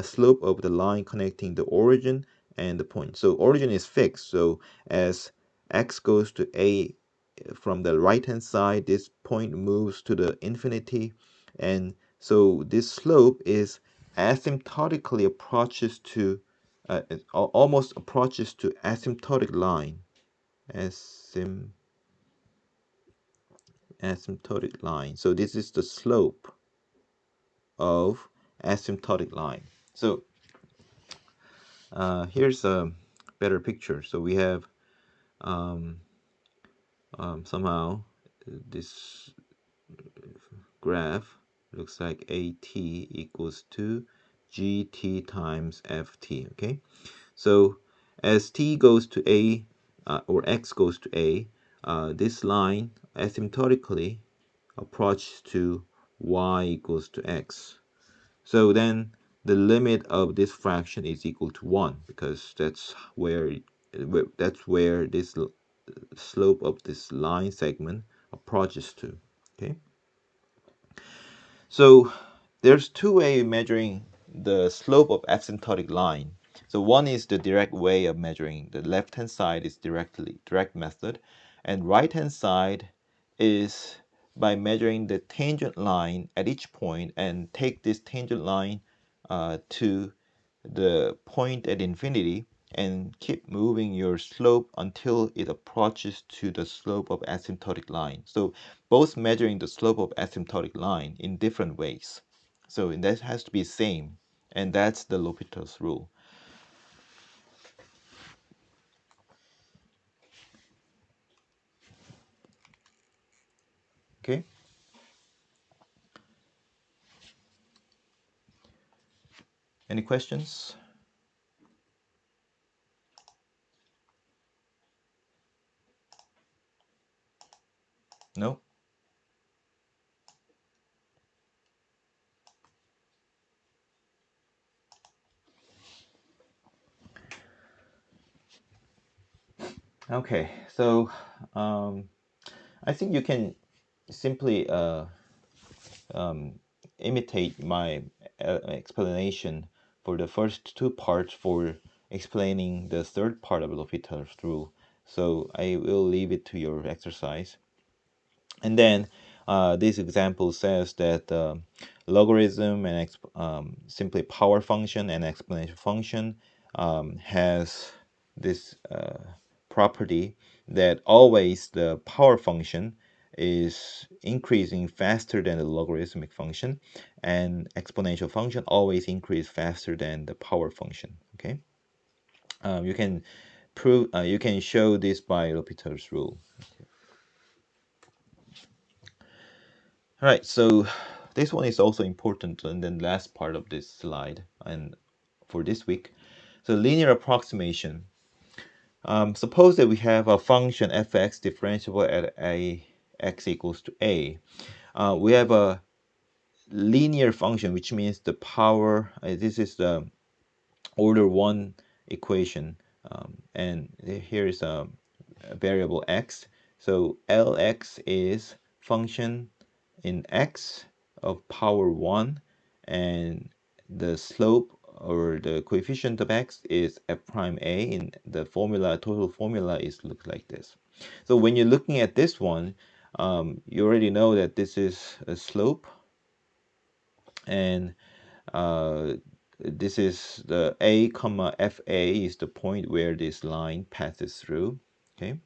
slope of the line connecting the origin and the point. So origin is fixed. So as x goes to a from the right hand side, this point moves to the infinity, and so this slope is asymptotically approaches to almost approaches to asymptotic line, asymptotic line. So this is the slope of asymptotic line. So here's a better picture. So we have somehow this graph looks like AT equals to GT times FT. Okay, so as t goes to a or x goes to a, this line asymptotically approaches to y equals to x. So then the limit of this fraction is equal to 1 because that's where this slope of this line segment approaches to. Okay, so there's two ways of measuring the slope of asymptotic line. So one is the direct way of measuring. The left hand side is direct method, and right hand side is by measuring the tangent line at each point and take this tangent line to the point at infinity and keep moving your slope until it approaches to the slope of asymptotic line. So both measuring the slope of asymptotic line in different ways. So that has to be same, and that's the L'Hopital's rule. Okay. Any questions? No? Okay, so I think you can simply imitate my explanation for the first two parts for explaining the third part of L'Hopital's rule. So I will leave it to your exercise. And then this example says that logarithm and simply power function and exponential function has this property that always the power function is increasing faster than the logarithmic function, and exponential function always increase faster than the power function. Okay, you can you can show this by L'Hopital's rule. All right, so this one is also important, and then last part of this slide and for this week. So linear approximation. Suppose that we have a function fx differentiable at a x equals to a. We have a linear function, which means the power, this is the order 1 equation, and here is a variable x. So Lx is function in x of power 1, and the slope or the coefficient of x is f prime a. In the formula, total formula is look like this. So when you're looking at this one, you already know that this is a slope, and this is the a comma fa is the point where this line passes through. Okay,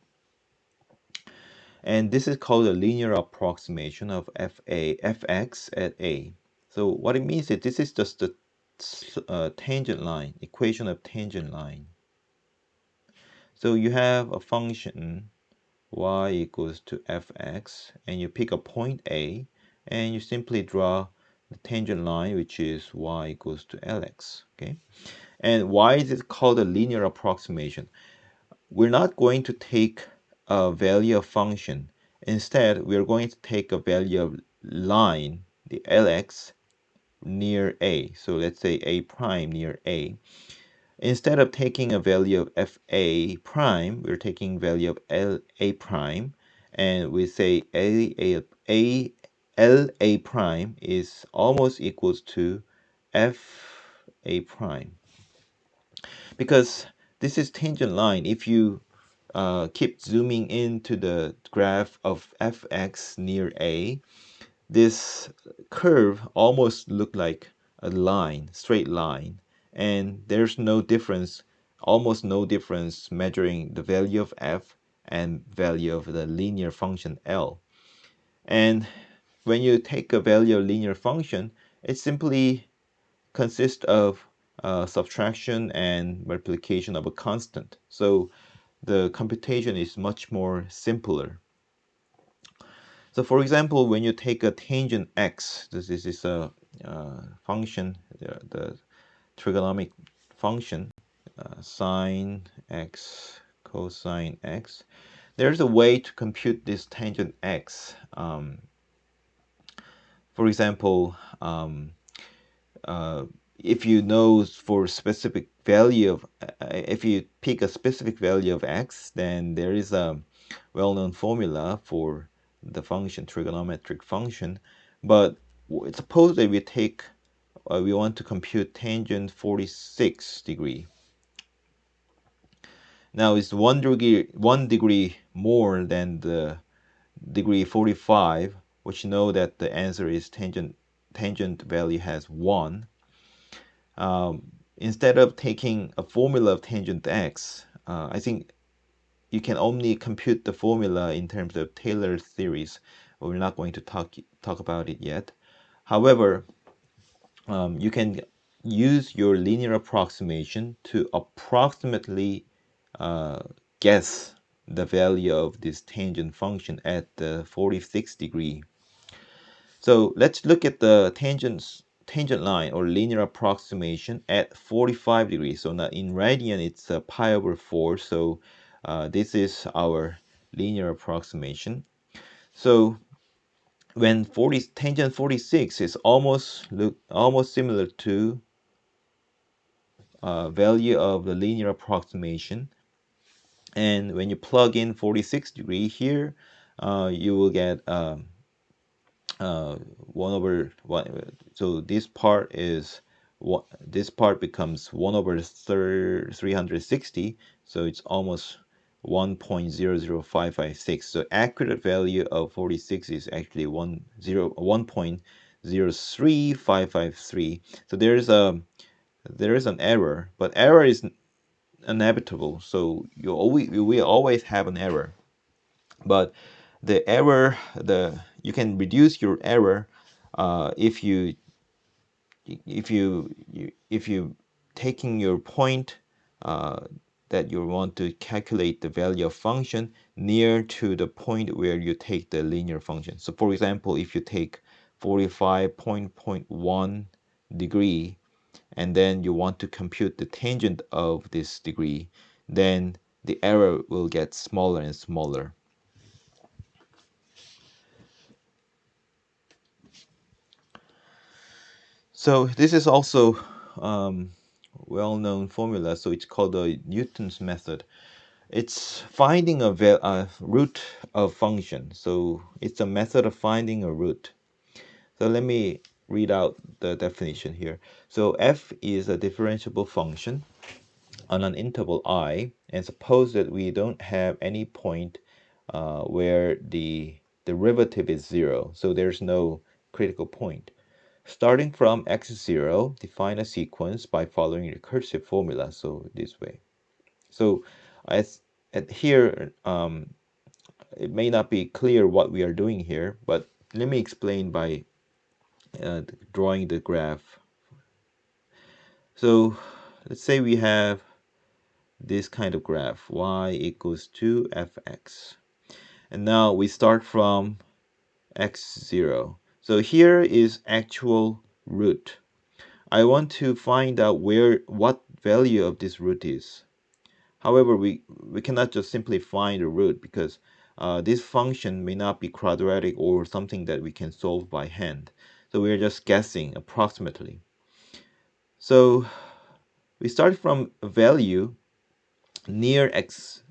and this is called a linear approximation of fx at a. So what it means is this is just the tangent line, equation of tangent line. So you have a function y equals to fx, and you pick a point a, and you simply draw the tangent line, which is y equals to lx. Okay, and why is it called a linear approximation? We're not going to take a value of function. Instead, we're going to take a value of line, the Lx, near A. So let's say A prime near A. Instead of taking a value of Fa prime, we're taking value of La prime, and we say La prime is almost equals to Fa prime. Because this is tangent line, if you keep zooming into the graph of fx near a, this curve almost look like a line, straight line, and there's no difference, almost no difference measuring the value of f and value of the linear function L. And when you take a value of linear function, it simply consists of subtraction and multiplication of a constant. So the computation is much more simpler. So for example, when you take a tangent x, this is a function, the trigonometric function, sine x, cosine x. There's a way to compute this tangent x. For example, if you know for specific value of, if you pick a specific value of x, then there is a well-known formula for the function, trigonometric function. But suppose that we take, we want to compute tangent 46 degree. Now it's one degree more than the degree 45, which know that the answer is tangent value has 1. Instead of taking a formula of tangent x, I think you can only compute the formula in terms of Taylor series. We're not going to talk about it yet. However, you can use your linear approximation to approximately guess the value of this tangent function at the 46 degree. So let's look at the tangent line or linear approximation at 45 degrees. So now in radian it's pi over 4. So this is our linear approximation. So when tangent 46 is almost similar to value of the linear approximation, and when you plug in 46 degree here, you will get 1 over 1. So this part is this part becomes 1 over 360. So it's almost 1.00556. So accurate value of 46 is actually 1.03553. So there is an error, but error is inevitable. So you will always have an error. But the error, you can reduce your error if you taking your point that you want to calculate the value of function near to the point where you take the linear function. So for example, if you take 45.1 degree and then you want to compute the tangent of this degree, then the error will get smaller and smaller. So this is also well-known formula. So it's called the Newton's method. It's finding a root of function. So it's a method of finding a root. So let me read out the definition here. So f is a differentiable function on an interval I, and suppose that we don't have any point where the derivative is 0. So there's no critical point. Starting from x0, define a sequence by following recursive formula. So this way. So here, it may not be clear what we are doing here, but let me explain by drawing the graph. So let's say we have this kind of graph, y equals to fx. And now we start from x0. So here is actual root. I want to find out what value of this root is. However, we cannot just simply find a root because this function may not be quadratic or something that we can solve by hand. So we're just guessing approximately. So we start from a value near x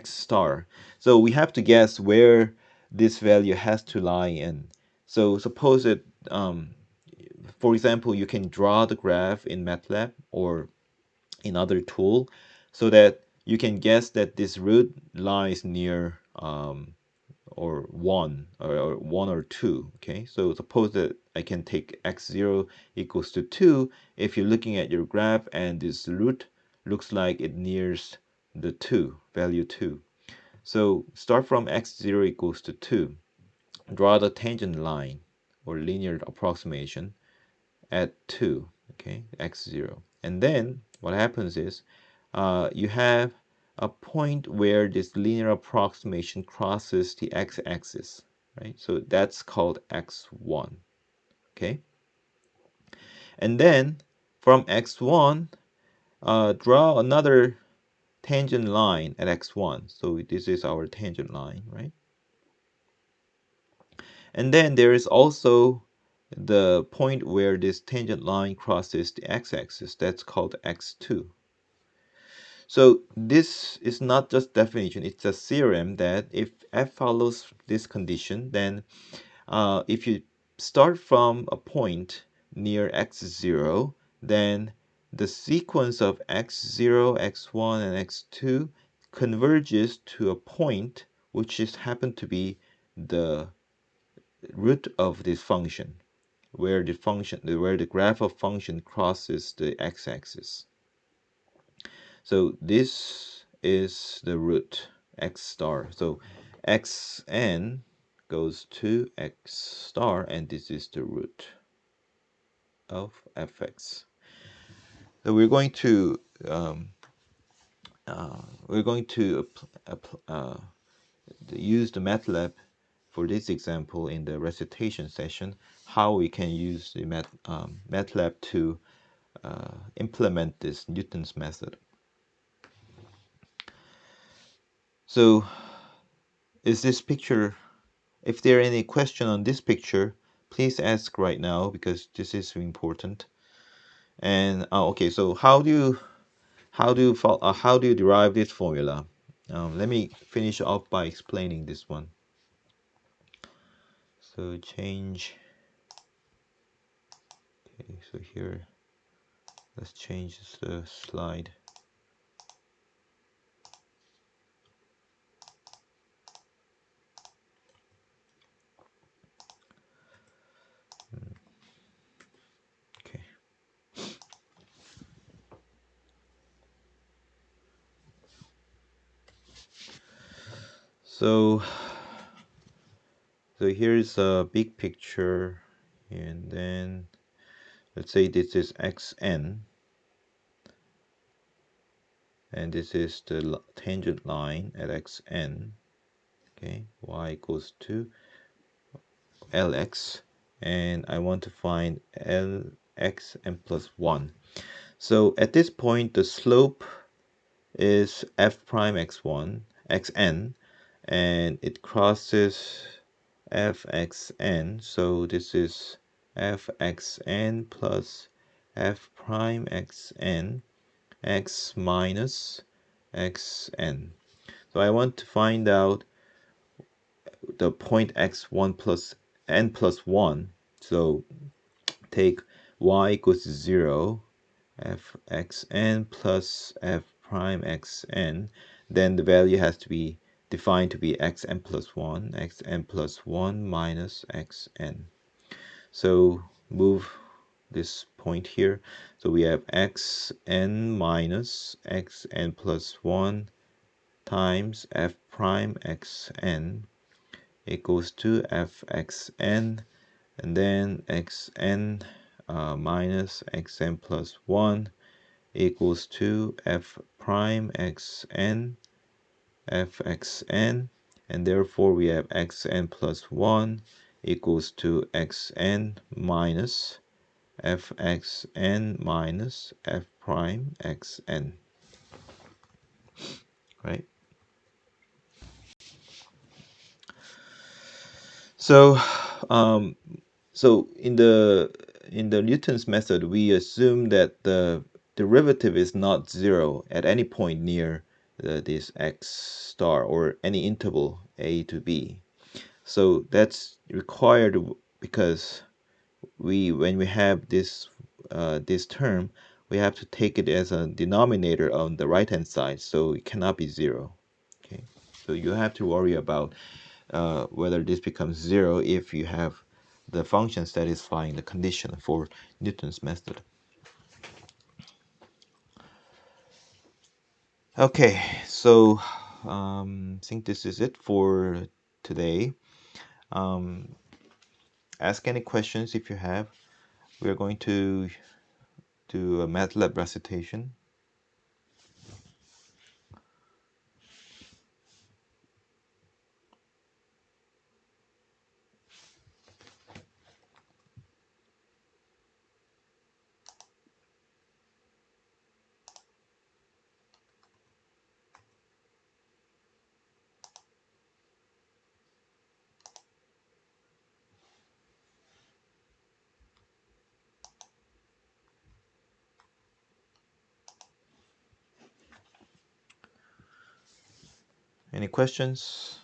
star. So we have to guess where this value has to lie in. So suppose that, for example, you can draw the graph in MATLAB or in other tool so that you can guess that this root lies near or 1 or 1 or 2. Okay, so suppose that I can take x0 equals to 2. If you're looking at your graph and this root looks like it nears the 2, value 2. So start from x0 equals to 2. Draw the tangent line or linear approximation at 2, okay, x0. And then what happens is you have a point where this linear approximation crosses the x-axis, right? So that's called x1, okay? And then from x1, draw another tangent line at x1. So this is our tangent line, right? And then there is also the point where this tangent line crosses the x-axis. That's called x2. So this is not just definition, it's a theorem that if f follows this condition, then if you start from a point near x0, then the sequence of x0, x1, and x2 converges to a point which is happen to be the root of this function, where the graph of function crosses the x-axis. So this is the root x star. So xn goes to x star, and this is the root of fx. So we're going to use the MATLAB for this example in the recitation session. How we can use the MATLAB to implement this Newton's method. So is this picture, if there are any question on this picture, please ask right now because this is important. And okay, so how do you derive this formula? Let me finish off by explaining this one. So change. Okay, so here let's change the slide. Okay. So here's a big picture, and then let's say this is xn, and this is the tangent line at xn. Okay, y equals to lx, and I want to find lxn plus 1. So at this point, the slope is f prime x1 xn, and it crosses fxn, so this is fxn plus f prime xn x minus xn. So I want to find out the point x1 plus n plus 1. So take y equals 0, fxn plus f prime xn, then the value has to be defined to be xn plus 1, xn plus 1 minus xn. So move this point here. So we have xn minus xn plus 1 times f prime xn equals to fxn, and then xn minus xn plus 1 equals to f prime xn fxn, and therefore we have xn plus 1 equals to xn minus fxn minus f prime xn, right? So so in the Newton's method, we assume that the derivative is not zero at any point near this x star or any interval a to b. So that's required because when we have this term, we have to take it as a denominator on the right hand side, so it cannot be zero. Okay, so you have to worry about whether this becomes zero if you have the function satisfying the condition for Newton's method. Okay, so I think this is it for today. Ask any questions if you have. We're going to do a MATLAB recitation. Any questions?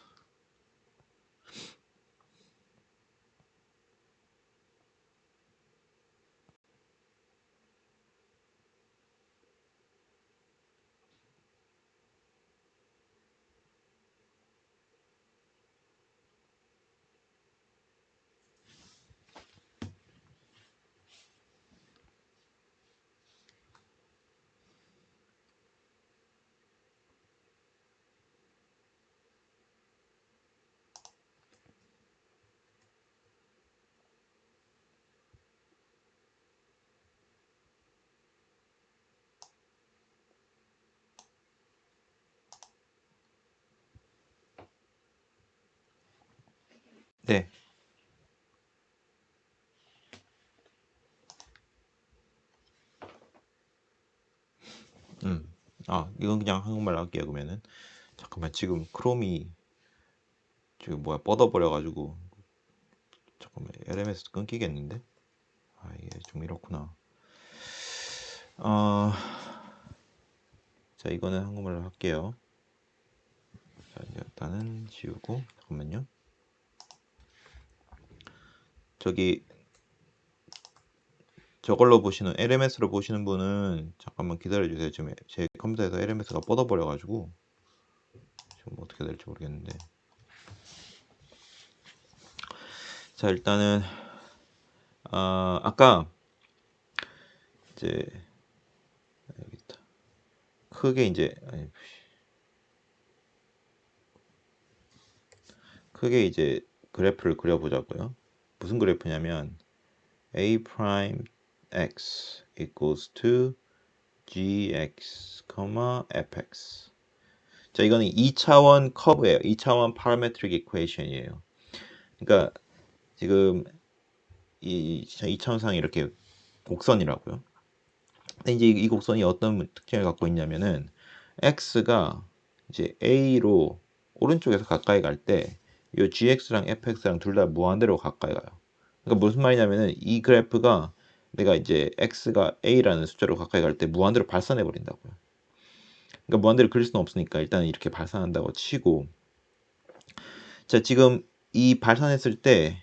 네. 이건 그냥 한국말로 할게요. 그러면은 잠깐만, 지금 크롬이 지금 뭐야 뻗어버려가지고 잠깐만, LMS 끊기겠는데? 이게 좀 이렇구나. 자, 이거는 한국말로 할게요. 자, 일단은 지우고, 잠깐만요. 저기 저걸로 보시는, LMS로 보시는 분은 잠깐만 기다려주세요. 지금 제 컴퓨터에서 LMS가 뻗어버려가지고 지금 어떻게 될지 모르겠는데. 자, 일단은 아까 이제 여기 있다. 크게 이제 크게 이제 그래프를 그려보자고요. 무슨 그래프냐면 a prime x equals to gx, fx. 자, 이거는 2차원 커브예요. 2차원 파라메트릭 이퀘이션이에요. 그러니까 지금 이 2차원상이 이렇게 곡선이라고요. 근데 이제 이 곡선이 어떤 특징을 갖고 있냐면은 x가 이제 a로 오른쪽에서 가까이 갈 때 이 gx랑 fx랑 둘 다 무한대로 가까이 가요. 그러니까 무슨 말이냐면은 이 그래프가 내가 이제 x가 a라는 숫자로 가까이 갈 때 무한대로 발산해 버린다고요. 그러니까 무한대로 그릴 수는 없으니까 일단 이렇게 발산한다고 치고, 자, 지금 이 발산했을 때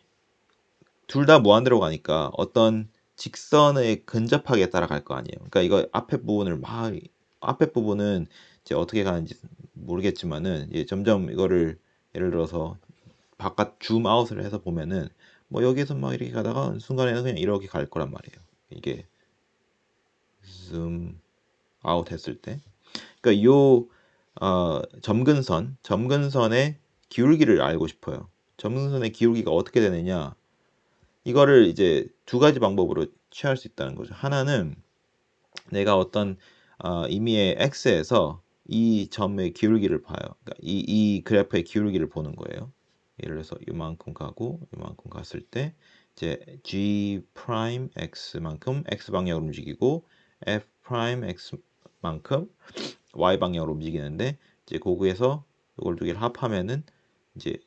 둘 다 무한대로 가니까 어떤 직선에 근접하게 따라갈 거 아니에요. 그러니까 이거 앞에 부분은 이제 어떻게 가는지 모르겠지만은 이제 점점 이거를 예를 들어서 바깥 줌 아웃을 해서 보면은 뭐 여기에서 막 이렇게 가다가 순간에는 그냥 이렇게 갈 거란 말이에요. 이게 줌 아웃 했을 때. 그러니까 요 점근선의 기울기를 알고 싶어요. 점근선의 기울기가 어떻게 되느냐? 이거를 이제 두 가지 방법으로 취할 수 있다는 거죠. 하나는 내가 어떤 임의의 x에서 이 점의 기울기를 봐요. 그러니까 이 그래프의 기울기를 보는 거예요. 예를 들어서 이만큼 가고 이만큼 갔을 때 이제 g 프라임 x만큼 x 방향으로 움직이고 f 프라임 x만큼 y 방향으로 움직이는데, 이제 거기에서 이걸 두 개를 합하면은 이제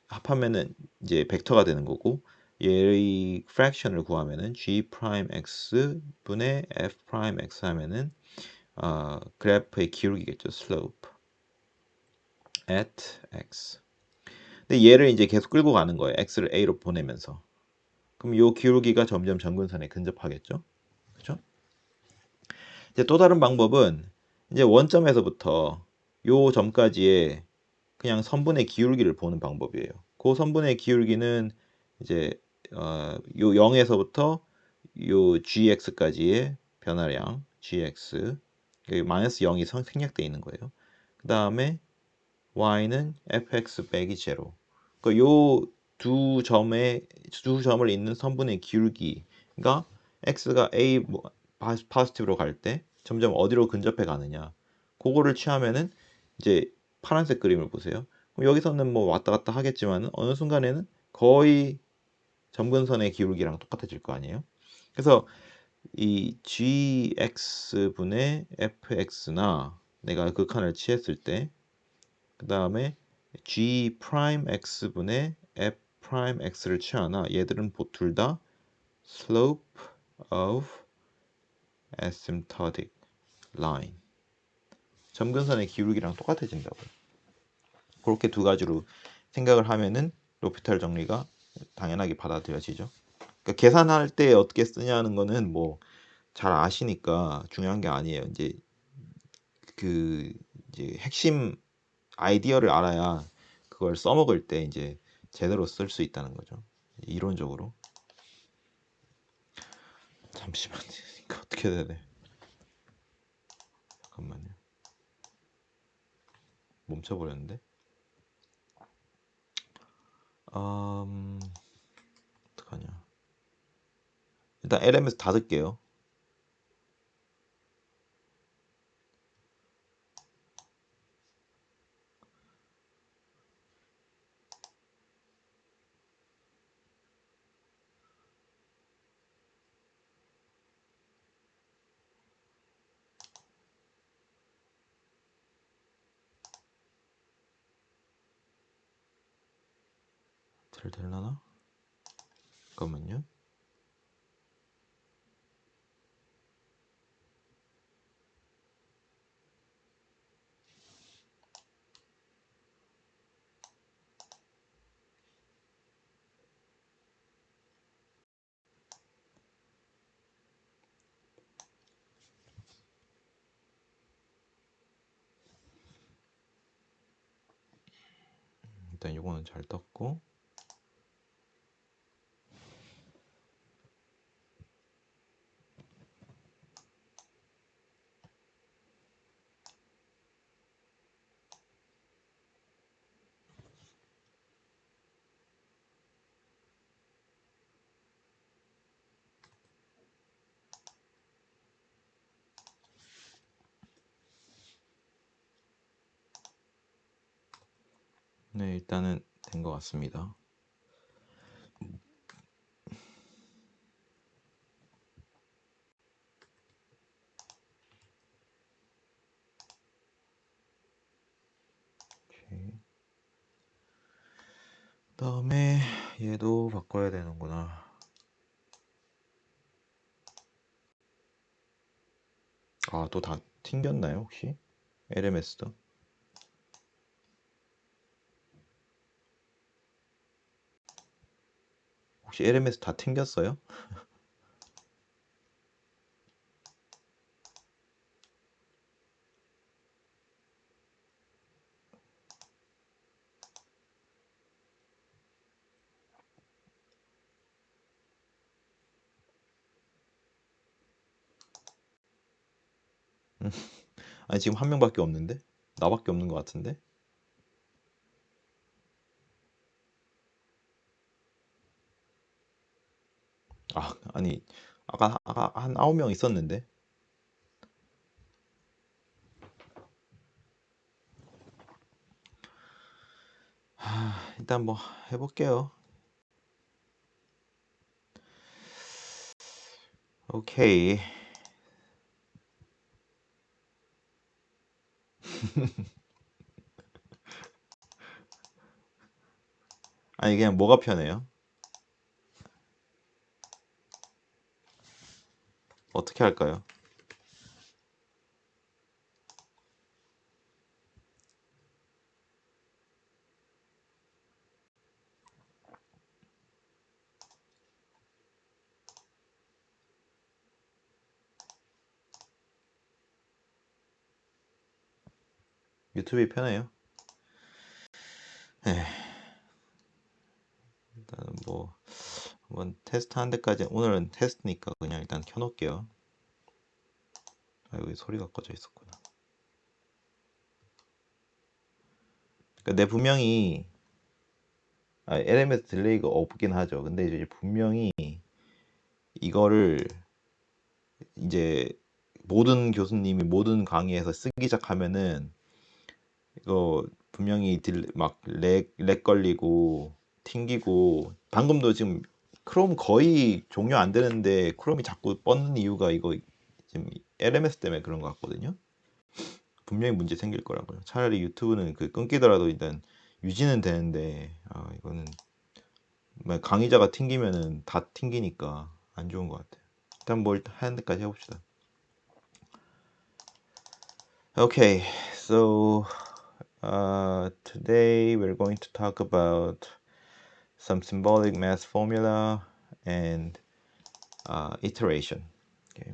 벡터가 되는 거고, 얘의 프랙션을 구하면은 g 프라임 x 분의 f 프라임 x 하면은 그래프의 기울기겠죠. slope at x. 근데 얘를 이제 계속 끌고 가는 거예요. x를 a로 보내면서. 그럼 요 기울기가 점점 점근선에 근접하겠죠. 그렇죠? 이제 또 다른 방법은 이제 원점에서부터 요 점까지의 그냥 선분의 기울기를 보는 방법이에요. 그 선분의 기울기는 이제 요 0에서부터 요 gx까지의 변화량 gx, 여기 마이너스 0이 생략되어 있는 거예요. 그 다음에 y는 fx 빼기 제로. 그러니까 두 점을 잇는 선분의 기울기가 x가 a 파지티브로 갈 때 점점 어디로 근접해 가느냐, 그거를 취하면은 이제 파란색 그림을 보세요. 그럼 여기서는 뭐 왔다 갔다 하겠지만 어느 순간에는 거의 점근선의 기울기랑 똑같아질 거 아니에요. 그래서 이 gx분의 fx나 내가 극한을 취했을 때, 그 다음에 g 프라임 x분의 f 프라임 x를 취하나, 얘들은 둘 다 slope of asymptotic line, 점근선의 기울기랑 똑같아진다고요. 그렇게 두 가지로 생각을 하면은 로피탈 정리가 당연하게 받아들여지죠. 그러니까 계산할 때 어떻게 쓰냐는 거는 뭐 잘 아시니까 중요한 게 아니에요. 그 이제 핵심 아이디어를 알아야 그걸 써먹을 때 이제 제대로 쓸 수 있다는 거죠. 이론적으로. 잠시만요. 이거 어떻게 해야 돼? 잠깐만요. 멈춰버렸는데. 어떡하냐. 일단 LMS 닫을게요. 잘 되려나? 잠깐만요. 일단 이거는 잘 떴고, 네, 일단은 된 것 같습니다. 오케이. 그다음에 얘도 바꿔야 되는구나. 아, 또 다 튕겼나요, 혹시? LMS도? 혹시 LMS 다 튕겼어요? 아니, 지금 한 명밖에 없는데? 나밖에 없는 것 같은데? 아, 아니, 아까 한 9명 있었는데? 일단 뭐 해볼게요. 오케이. 아니, 그냥 뭐가 편해요? 어떻게 할까요? 유튜브이 편해요. 에 일단은 뭐 한번 테스트 한 데까지, 오늘은 테스트니까 그냥 일단 켜놓을게요. 아, 여기 소리가 꺼져 있었구나. 그러니까 내 분명히 LMS 딜레이가 없긴 하죠. 근데 이제 분명히 이거를 이제 모든 교수님이 모든 강의에서 쓰기 시작하면은 이거 분명히 렉 걸리고 튕기고 방금도 지금 크롬 거의 종료 안 되는데 크롬이 자꾸 뻗는 이유가 이거 지금 LMS 때문에 그런 것 같거든요. 분명히 문제 생길 거라고요. 차라리 유튜브는 그 끊기더라도 일단 유지는 되는데 이거는 강의자가 튕기면은 다 튕기니까 안 좋은 것 같아요. 일단 뭘 하는 데까지 해봅시다. Okay, so today we're going to talk about some symbolic math formula and iteration. Okay.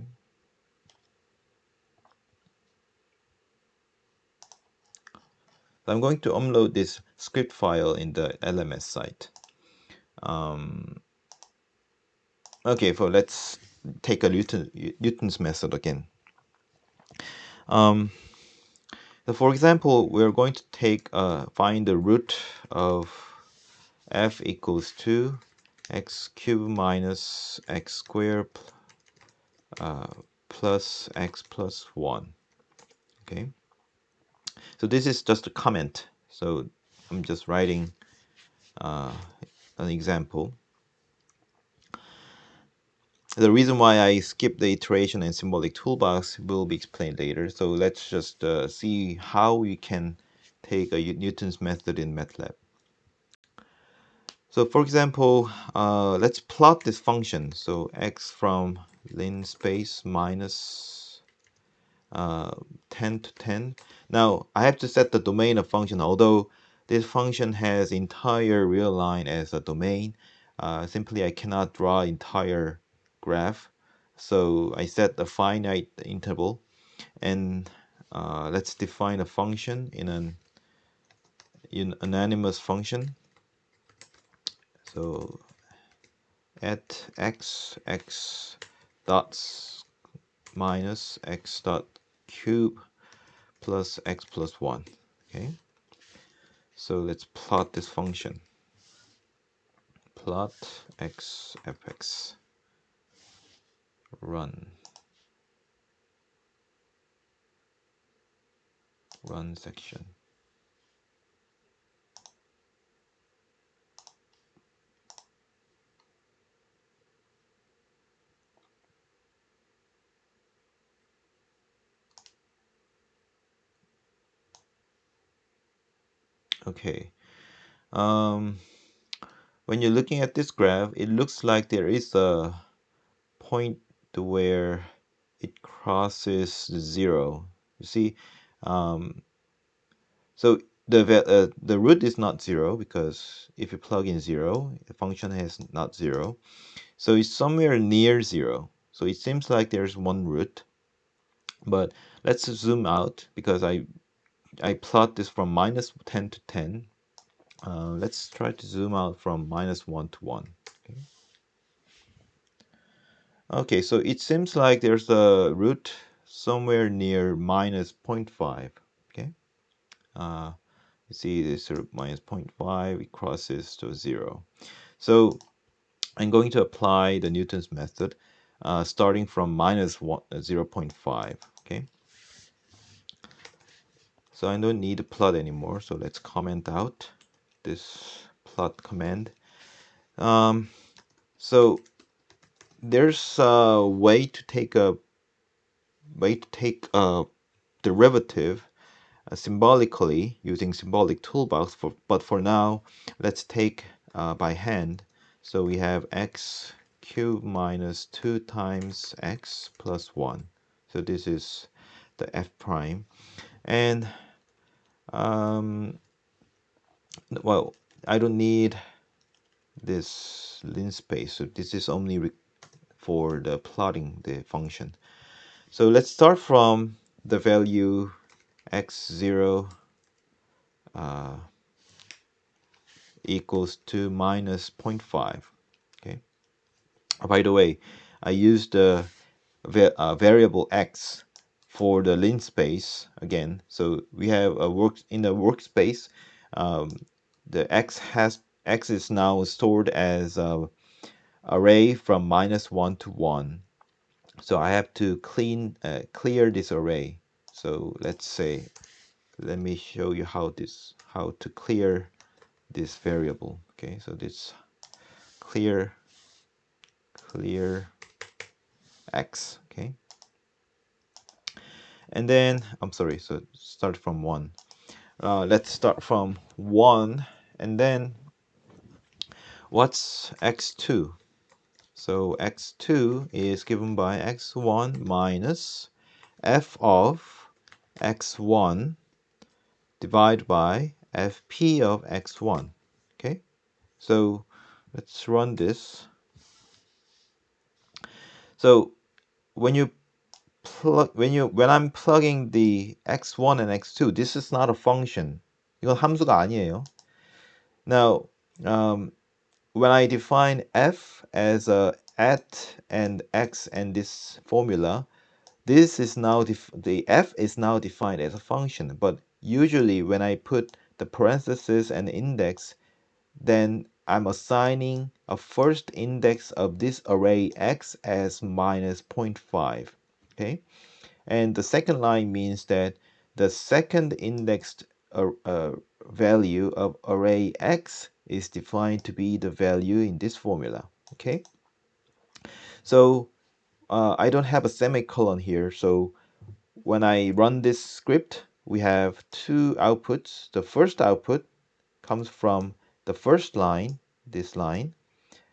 So I'm going to upload this script file in the LMS site. Okay, so let's take a Newton's method again. So for example, we're going to find the root of f equals to x cubed minus x squared plus x plus 1. Okay, so this is just a comment. So I'm just writing an example. The reason why I skip the iteration and symbolic toolbox will be explained later. So let's just see how we can take a Newton's method in MATLAB. So for example, let's plot this function. So x from linspace minus 10 to 10. Now I have to set the domain of function. Although this function has entire real line as a domain, simply I cannot draw entire graph. So I set a finite interval, and let's define a function in an anonymous function. So at x dots minus x dot cube plus x plus 1. Okay, so let's plot this function. Plot x fx. Run section. Okay, when you're looking at this graph, it looks like there is a point where it crosses 0. You see, so the root is not 0, because if you plug in 0, the function has not 0. So it's somewhere near 0. So it seems like there's one root. But let's zoom out, because I plot this from minus 10 to 10. Let's try to zoom out from minus 1 to 1. Okay, so it seems like there's a root somewhere near minus 0.5. Okay, you see this minus 0.5, it crosses to 0. So I'm going to apply the Newton's method, starting from minus 0.5. Okay, so I don't need to plot anymore. So let's comment out this plot command. So there's a way to take a derivative symbolically using symbolic toolbox, but for now let's take by hand. So we have x cubed minus 2 times x plus 1. So this is the f prime, and well, I don't need this linspace, so this is only for the plotting the function. So let's start from the value x0 equals to minus 0.5. Okay. By the way, I used the variable x for the linspace again. So we have in the workspace. The x is now stored as a array from minus 1 to 1. So I have to clear this array. So let's say, let me show you how to clear this variable. Okay, so this clear x. Okay, and then I'm sorry. So start from 1. Let's start from 1, and then what's x2? So x2 is given by x1 minus f of x1 divided by fp of x1. Okay, so let's run this. So when you when I'm plugging the x1 and x2, this is not a function. 이건 함수가 아니에요. Now, when I define f as a at and x and this formula, this is now the f is now defined as a function. But usually when I put the parenthesis and index, then I'm assigning a first index of this array x as minus 0.5. Okay, and the second line means that the second indexed value of array x is defined to be the value in this formula. Okay, so I don't have a semicolon here, so when I run this script, we have two outputs. The first output comes from the first line, this line,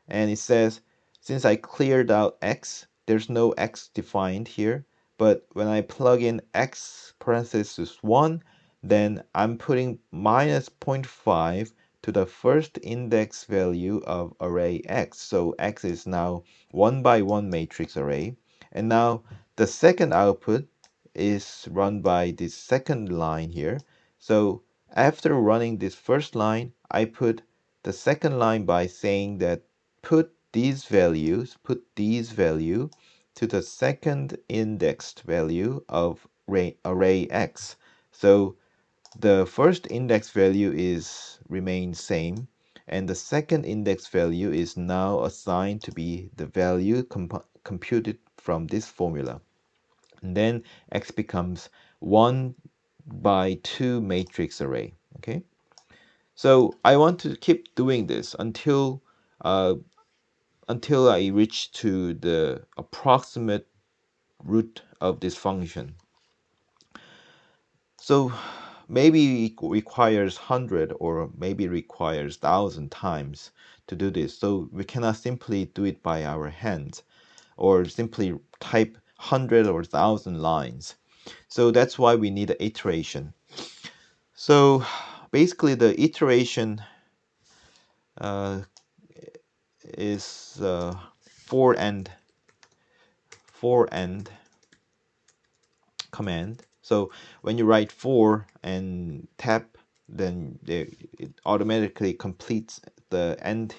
and it says, since I cleared out x, there's no x defined here, but when I plug in x parenthesis 1, then I'm putting minus 0.5 to the first index value of array x. So x is now 1 by 1 matrix array. And now the second output is run by this second line here. So after running this first line, I put the second line by saying that put these value to the second indexed value of array x. So the first index value is remains same, and the second index value is now assigned to be the value computed from this formula. And then x becomes 1 by 2 matrix array. Okay, so I want to keep doing this until I reach to the approximate root of this function. So maybe it requires 100 or maybe requires 1,000 times to do this. So we cannot simply do it by our hands or simply type 100 or 1,000 lines. So that's why we need an iteration. So basically the iteration is for and command. So when you write for and tap, then it automatically completes the end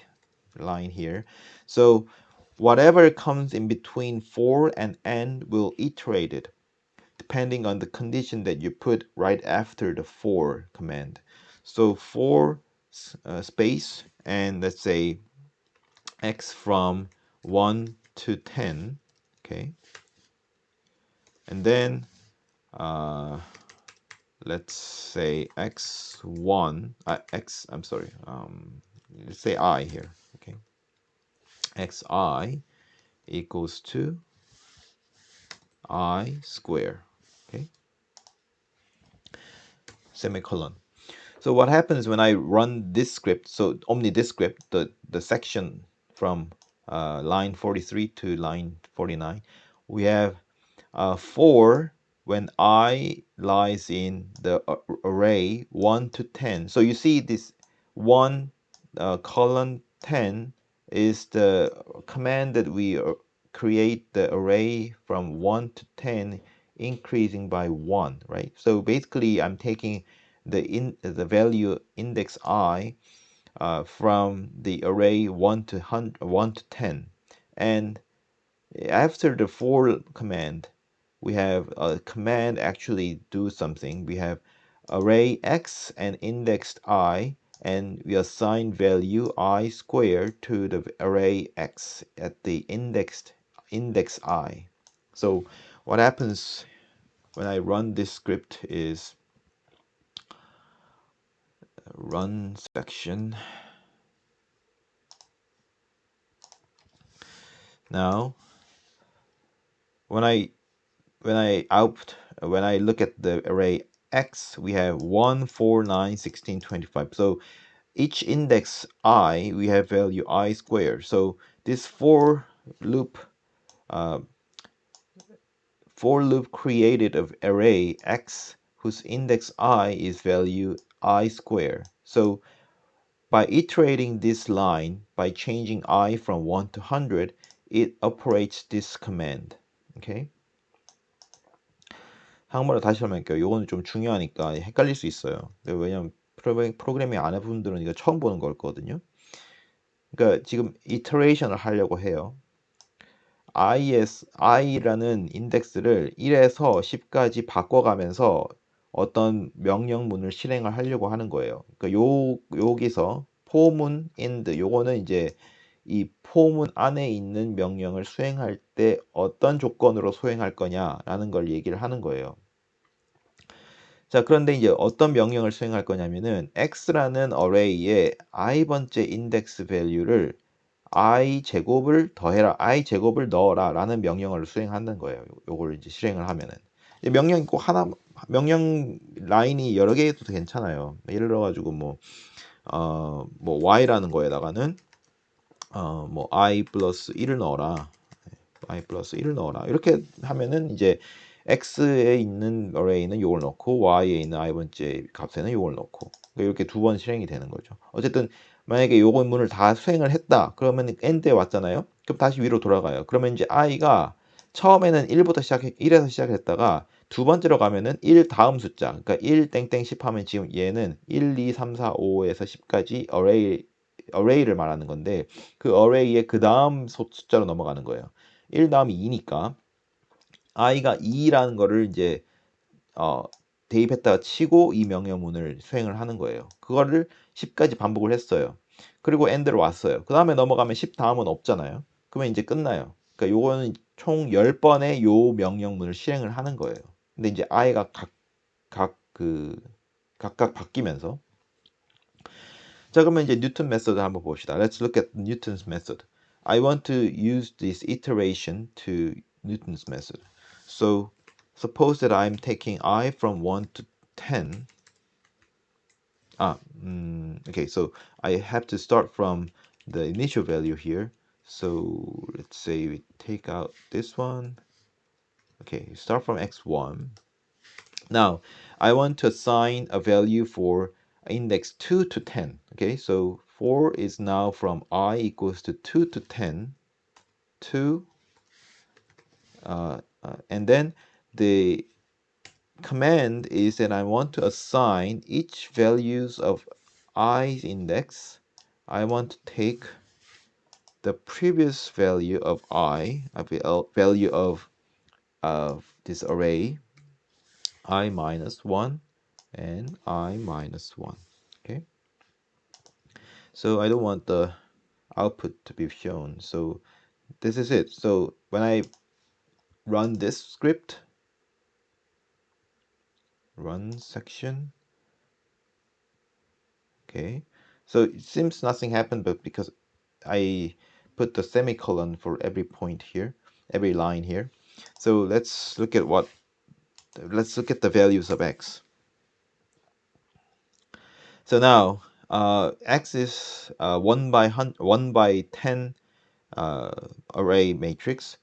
line here. So whatever comes in between for and end will iterate it depending on the condition that you put right after the for command. So for space and let's say x from 1 to 10, okay, and then let's say x1 x I'm sorry let's say I here, okay, xi equals to I square, okay, semicolon. So what happens when I run this script? So only this script, the section from line 43 to line 49, we have for when I lies in the array 1 to 10. So you see this 1 colon 10 is the command that we create the array from 1 to 10 increasing by 1, right? So basically I'm taking the value index I from the array 1 to 10, and after the for command we have a command actually do something. We have array x and indexed I, and we assign value I squared to the array x at the index I. So what happens when I run this script is run section. Now when I look at the array X, we have 1, 4, 9, 16, 25. So each index I, we have value I squared. So this loop uh, for loop created of array X whose index I is value I squared. So by iterating this line, by changing I from 1 to 100, it operates this command. Okay? 한국말로 다시 설명할게요. 이거는 좀 중요하니까 헷갈릴 수 있어요. 왜냐면 프로그래밍 안 해본 분들은 이거 처음 보는 거거든요. 그러니까 지금 iteration을 하려고 해요. i라는 인덱스를 1에서 10까지 바꿔가면서 어떤 명령문을 실행을 하려고 하는 거예요. 그러니까 여기서 포문 end 요거는 이제 이 포문 안에 있는 명령을 수행할 때 어떤 조건으로 수행할 거냐라는 걸 얘기를 하는 거예요. 자, 그런데 이제 어떤 명령을 수행할 거냐면은 x라는 array에 i번째 인덱스 밸류를 i 제곱을 더해라, i 제곱을 넣어라 라는 명령을 수행한다는 거예요. 요걸 이제 실행을 하면은 명령이 꼭 하나, 명령 라인이 여러 개 해도 괜찮아요. 예를 들어 가지고 뭐 y라는 거에다가는 뭐 i 플러스 1을 넣어라, i 플러스 1을 넣어라 이렇게 하면은 이제 x에 있는 array는 요걸 넣고 y에 있는 i번째 값에는 요걸 넣고 이렇게 두 번 실행이 되는 거죠. 어쨌든 만약에 요거 문을 다 수행을 했다 그러면 end에 왔잖아요. 그럼 다시 위로 돌아가요. 그러면 이제 i가 처음에는 1에서 시작했다가 두 번째로 가면은 1 다음 숫자, 그러니까 1 땡땡 10 하면 지금 얘는 1, 2, 3, 4, 5에서 10까지 array를 말하는 건데 그 array의 그 다음 숫자로 넘어가는 거예요. 1 다음이 2니까 i가 2라는 거를 이제 대입했다가 치고 이 명령문을 수행을 하는 거예요. 그거를 10까지 반복을 했어요. 그리고 end로 왔어요. 그 다음에 넘어가면 10 다음은 없잖아요. 그러면 이제 끝나요. 그러니까 요거는 총 10번의 요 명령문을 실행을 하는 거예요. 근데 이제 i가 각각 바뀌면서 자, 그러면 이제 뉴턴 메소드 한번 봅시다. Let's look at Newton's method. I want to use this iteration to Newton's method. So suppose that I'm taking I from 1 to 10. Okay, so I have to start from the initial value here. So let's say we take out this one. Okay, start from x1. Now, I want to assign a value for index 2 to 10. Okay, so 4 is now from I equals to 2 to 10. 2, and then the command is that I want to assign each values of i's index. I want to take the previous value of value of this array, I minus 1 and I minus 1. Okay, so I don't want the output to be shown, so this is it. So when I run this script, run section, okay, so it seems nothing happened, but because I put the semicolon for every point here, every line here. So let's look at the values of x. So now x is 1 by 10 array matrix.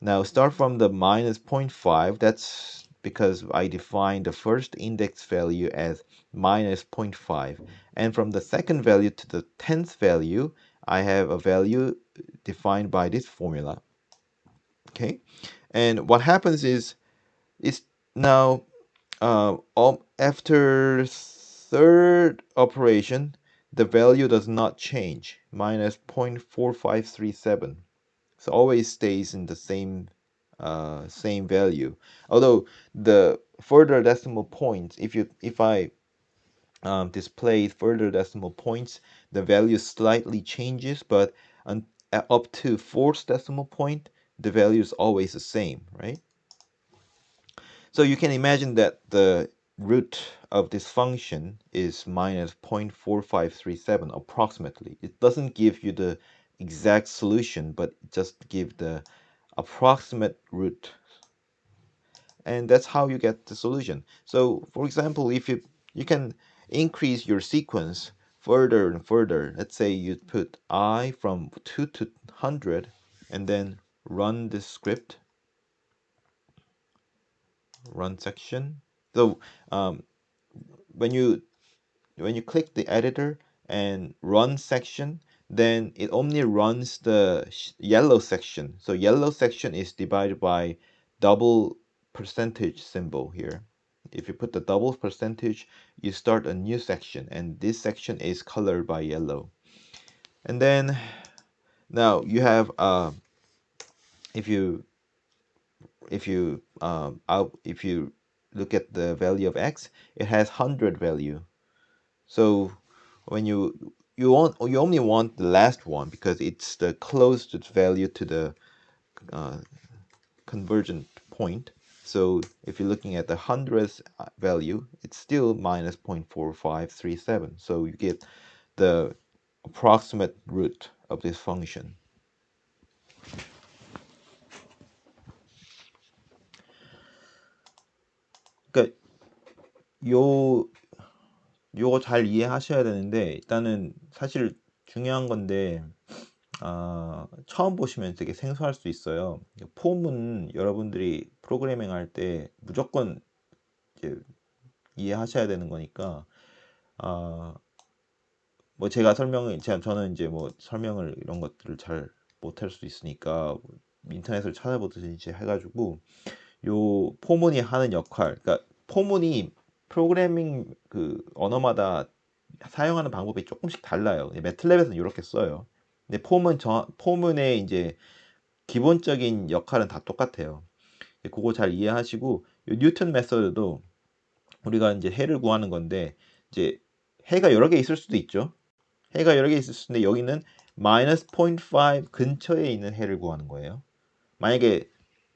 Now start from the minus 0.5. That's because I defined the first index value as minus 0.5. And from the second value to the 10th value, I have a value defined by this formula. Okay, and what happens is now after third operation, the value does not change, minus 0.4537. So always stays in the same value. Although the further decimal points, if I display further decimal points, the value slightly changes, but up to fourth decimal point, the value is always the same, right? So you can imagine that the root of this function is minus 0.4537 approximately. It doesn't give you the exact solution, but it just give the approximate root. And that's how you get the solution. So for example, if you can increase your sequence further and further. Let's say you put I from 2 to 100 and then run this script, run section. So when you click the editor and run section, then it only runs the yellow section. So yellow section is divided by double percentage symbol here. If you put the double percentage, you start a new section, and this section is colored by yellow. And then now you have if you if you look at the value of x, it has 100 value. So when you only want the last one because it's the closest value to the uh, convergent point. So if you're looking at the hundredth value, it's still minus 0.4537. So you get the approximate root of this function. 그러니까 요거 잘 이해하셔야 되는데, 일단은 사실 중요한 건데 처음 보시면 되게 생소할 수 있어요. 폼은 여러분들이 프로그래밍 할 때 무조건 이제 이해하셔야 되는 거니까 뭐 저는 이제 뭐 설명을 이런 것들을 잘 못할 수 있으니까 인터넷을 찾아보듯이 해가지고 요 포문이 하는 역할, 그러니까 포문이 프로그래밍 그 언어마다 사용하는 방법이 조금씩 달라요. 매틀랩에서는 이렇게 써요. 근데 포문의 이제 기본적인 역할은 다 똑같아요. 그거 잘 이해하시고, 요 뉴턴 메서드도 우리가 이제 해를 구하는 건데, 이제 해가 여러 개 있을 수도 있죠. 해가 여러 개 있을 수 있는데 여기는 마이너스 0.5 근처에 있는 해를 구하는 거예요. 만약에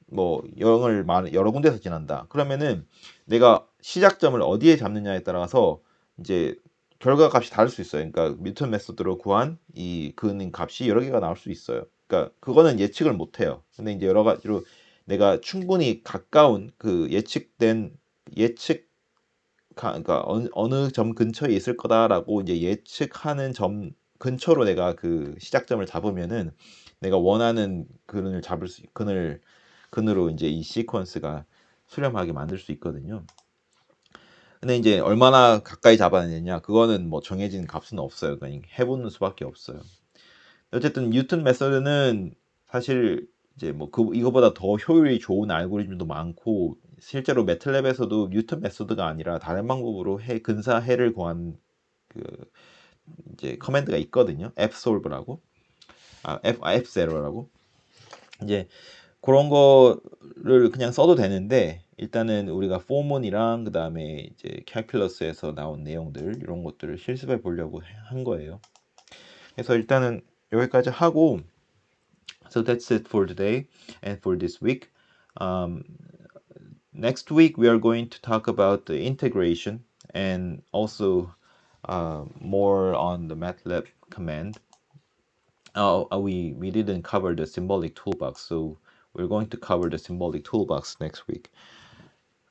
뭐 여러 군데서 지난다. 그러면은 내가 시작점을 어디에 잡느냐에 따라서 이제 결과 값이 다를 수 있어요. 그러니까 뉴턴 메소드로 구한 이 근인 값이 여러 개가 나올 수 있어요. 그러니까 그거는 예측을 못 해요. 근데 이제 여러 가지로 내가 충분히 가까운 그 예측 그러니까 어느 점 근처에 있을 거다라고 이제 예측하는 점 근처로 내가 그 시작점을 잡으면은 내가 원하는 근으로 이제 이 시퀀스가 수렴하게 만들 수 있거든요. 근데 이제 얼마나 가까이 잡아내냐, 그거는 뭐 정해진 값은 없어요. 그냥 해보는 수밖에 없어요. 어쨌든 뉴턴 메서드는 사실 이제 뭐 이거보다 더 효율이 좋은 알고리즘도 많고, 실제로 매틀랩에서도 뉴턴 메소드가 아니라 다른 방법으로 근사 해를 구한 그 이제 커맨드가 있거든요. fsolve라고, fzero라고. 이제 그런 거를 그냥 써도 되는데, 일단은 우리가 포몬이랑 그 다음에 이제 캘큘러스에서 나온 내용들 이런 것들을 실습해 보려고 한 거예요. 그래서 일단은 여기까지 하고, so that's it for today and for this week. Next week we are going to talk about the integration and also more on the MATLAB command. We didn't cover the symbolic toolbox, so we're going to cover the symbolic toolbox next week.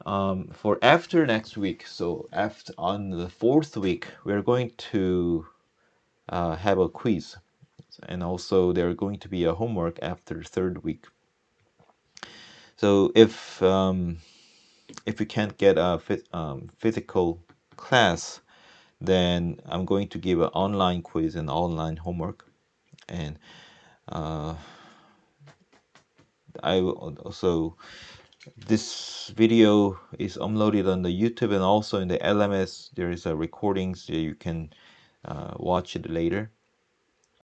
For after next week, so after on the 4th week, we're going to have a quiz, and also there's going to be a homework after 3rd week. So if we can't get a physical class, then I'm going to give an online quiz and online homework, and I will also, this video is uploaded on the YouTube and also in the LMS. There is a recording, so you can watch it later.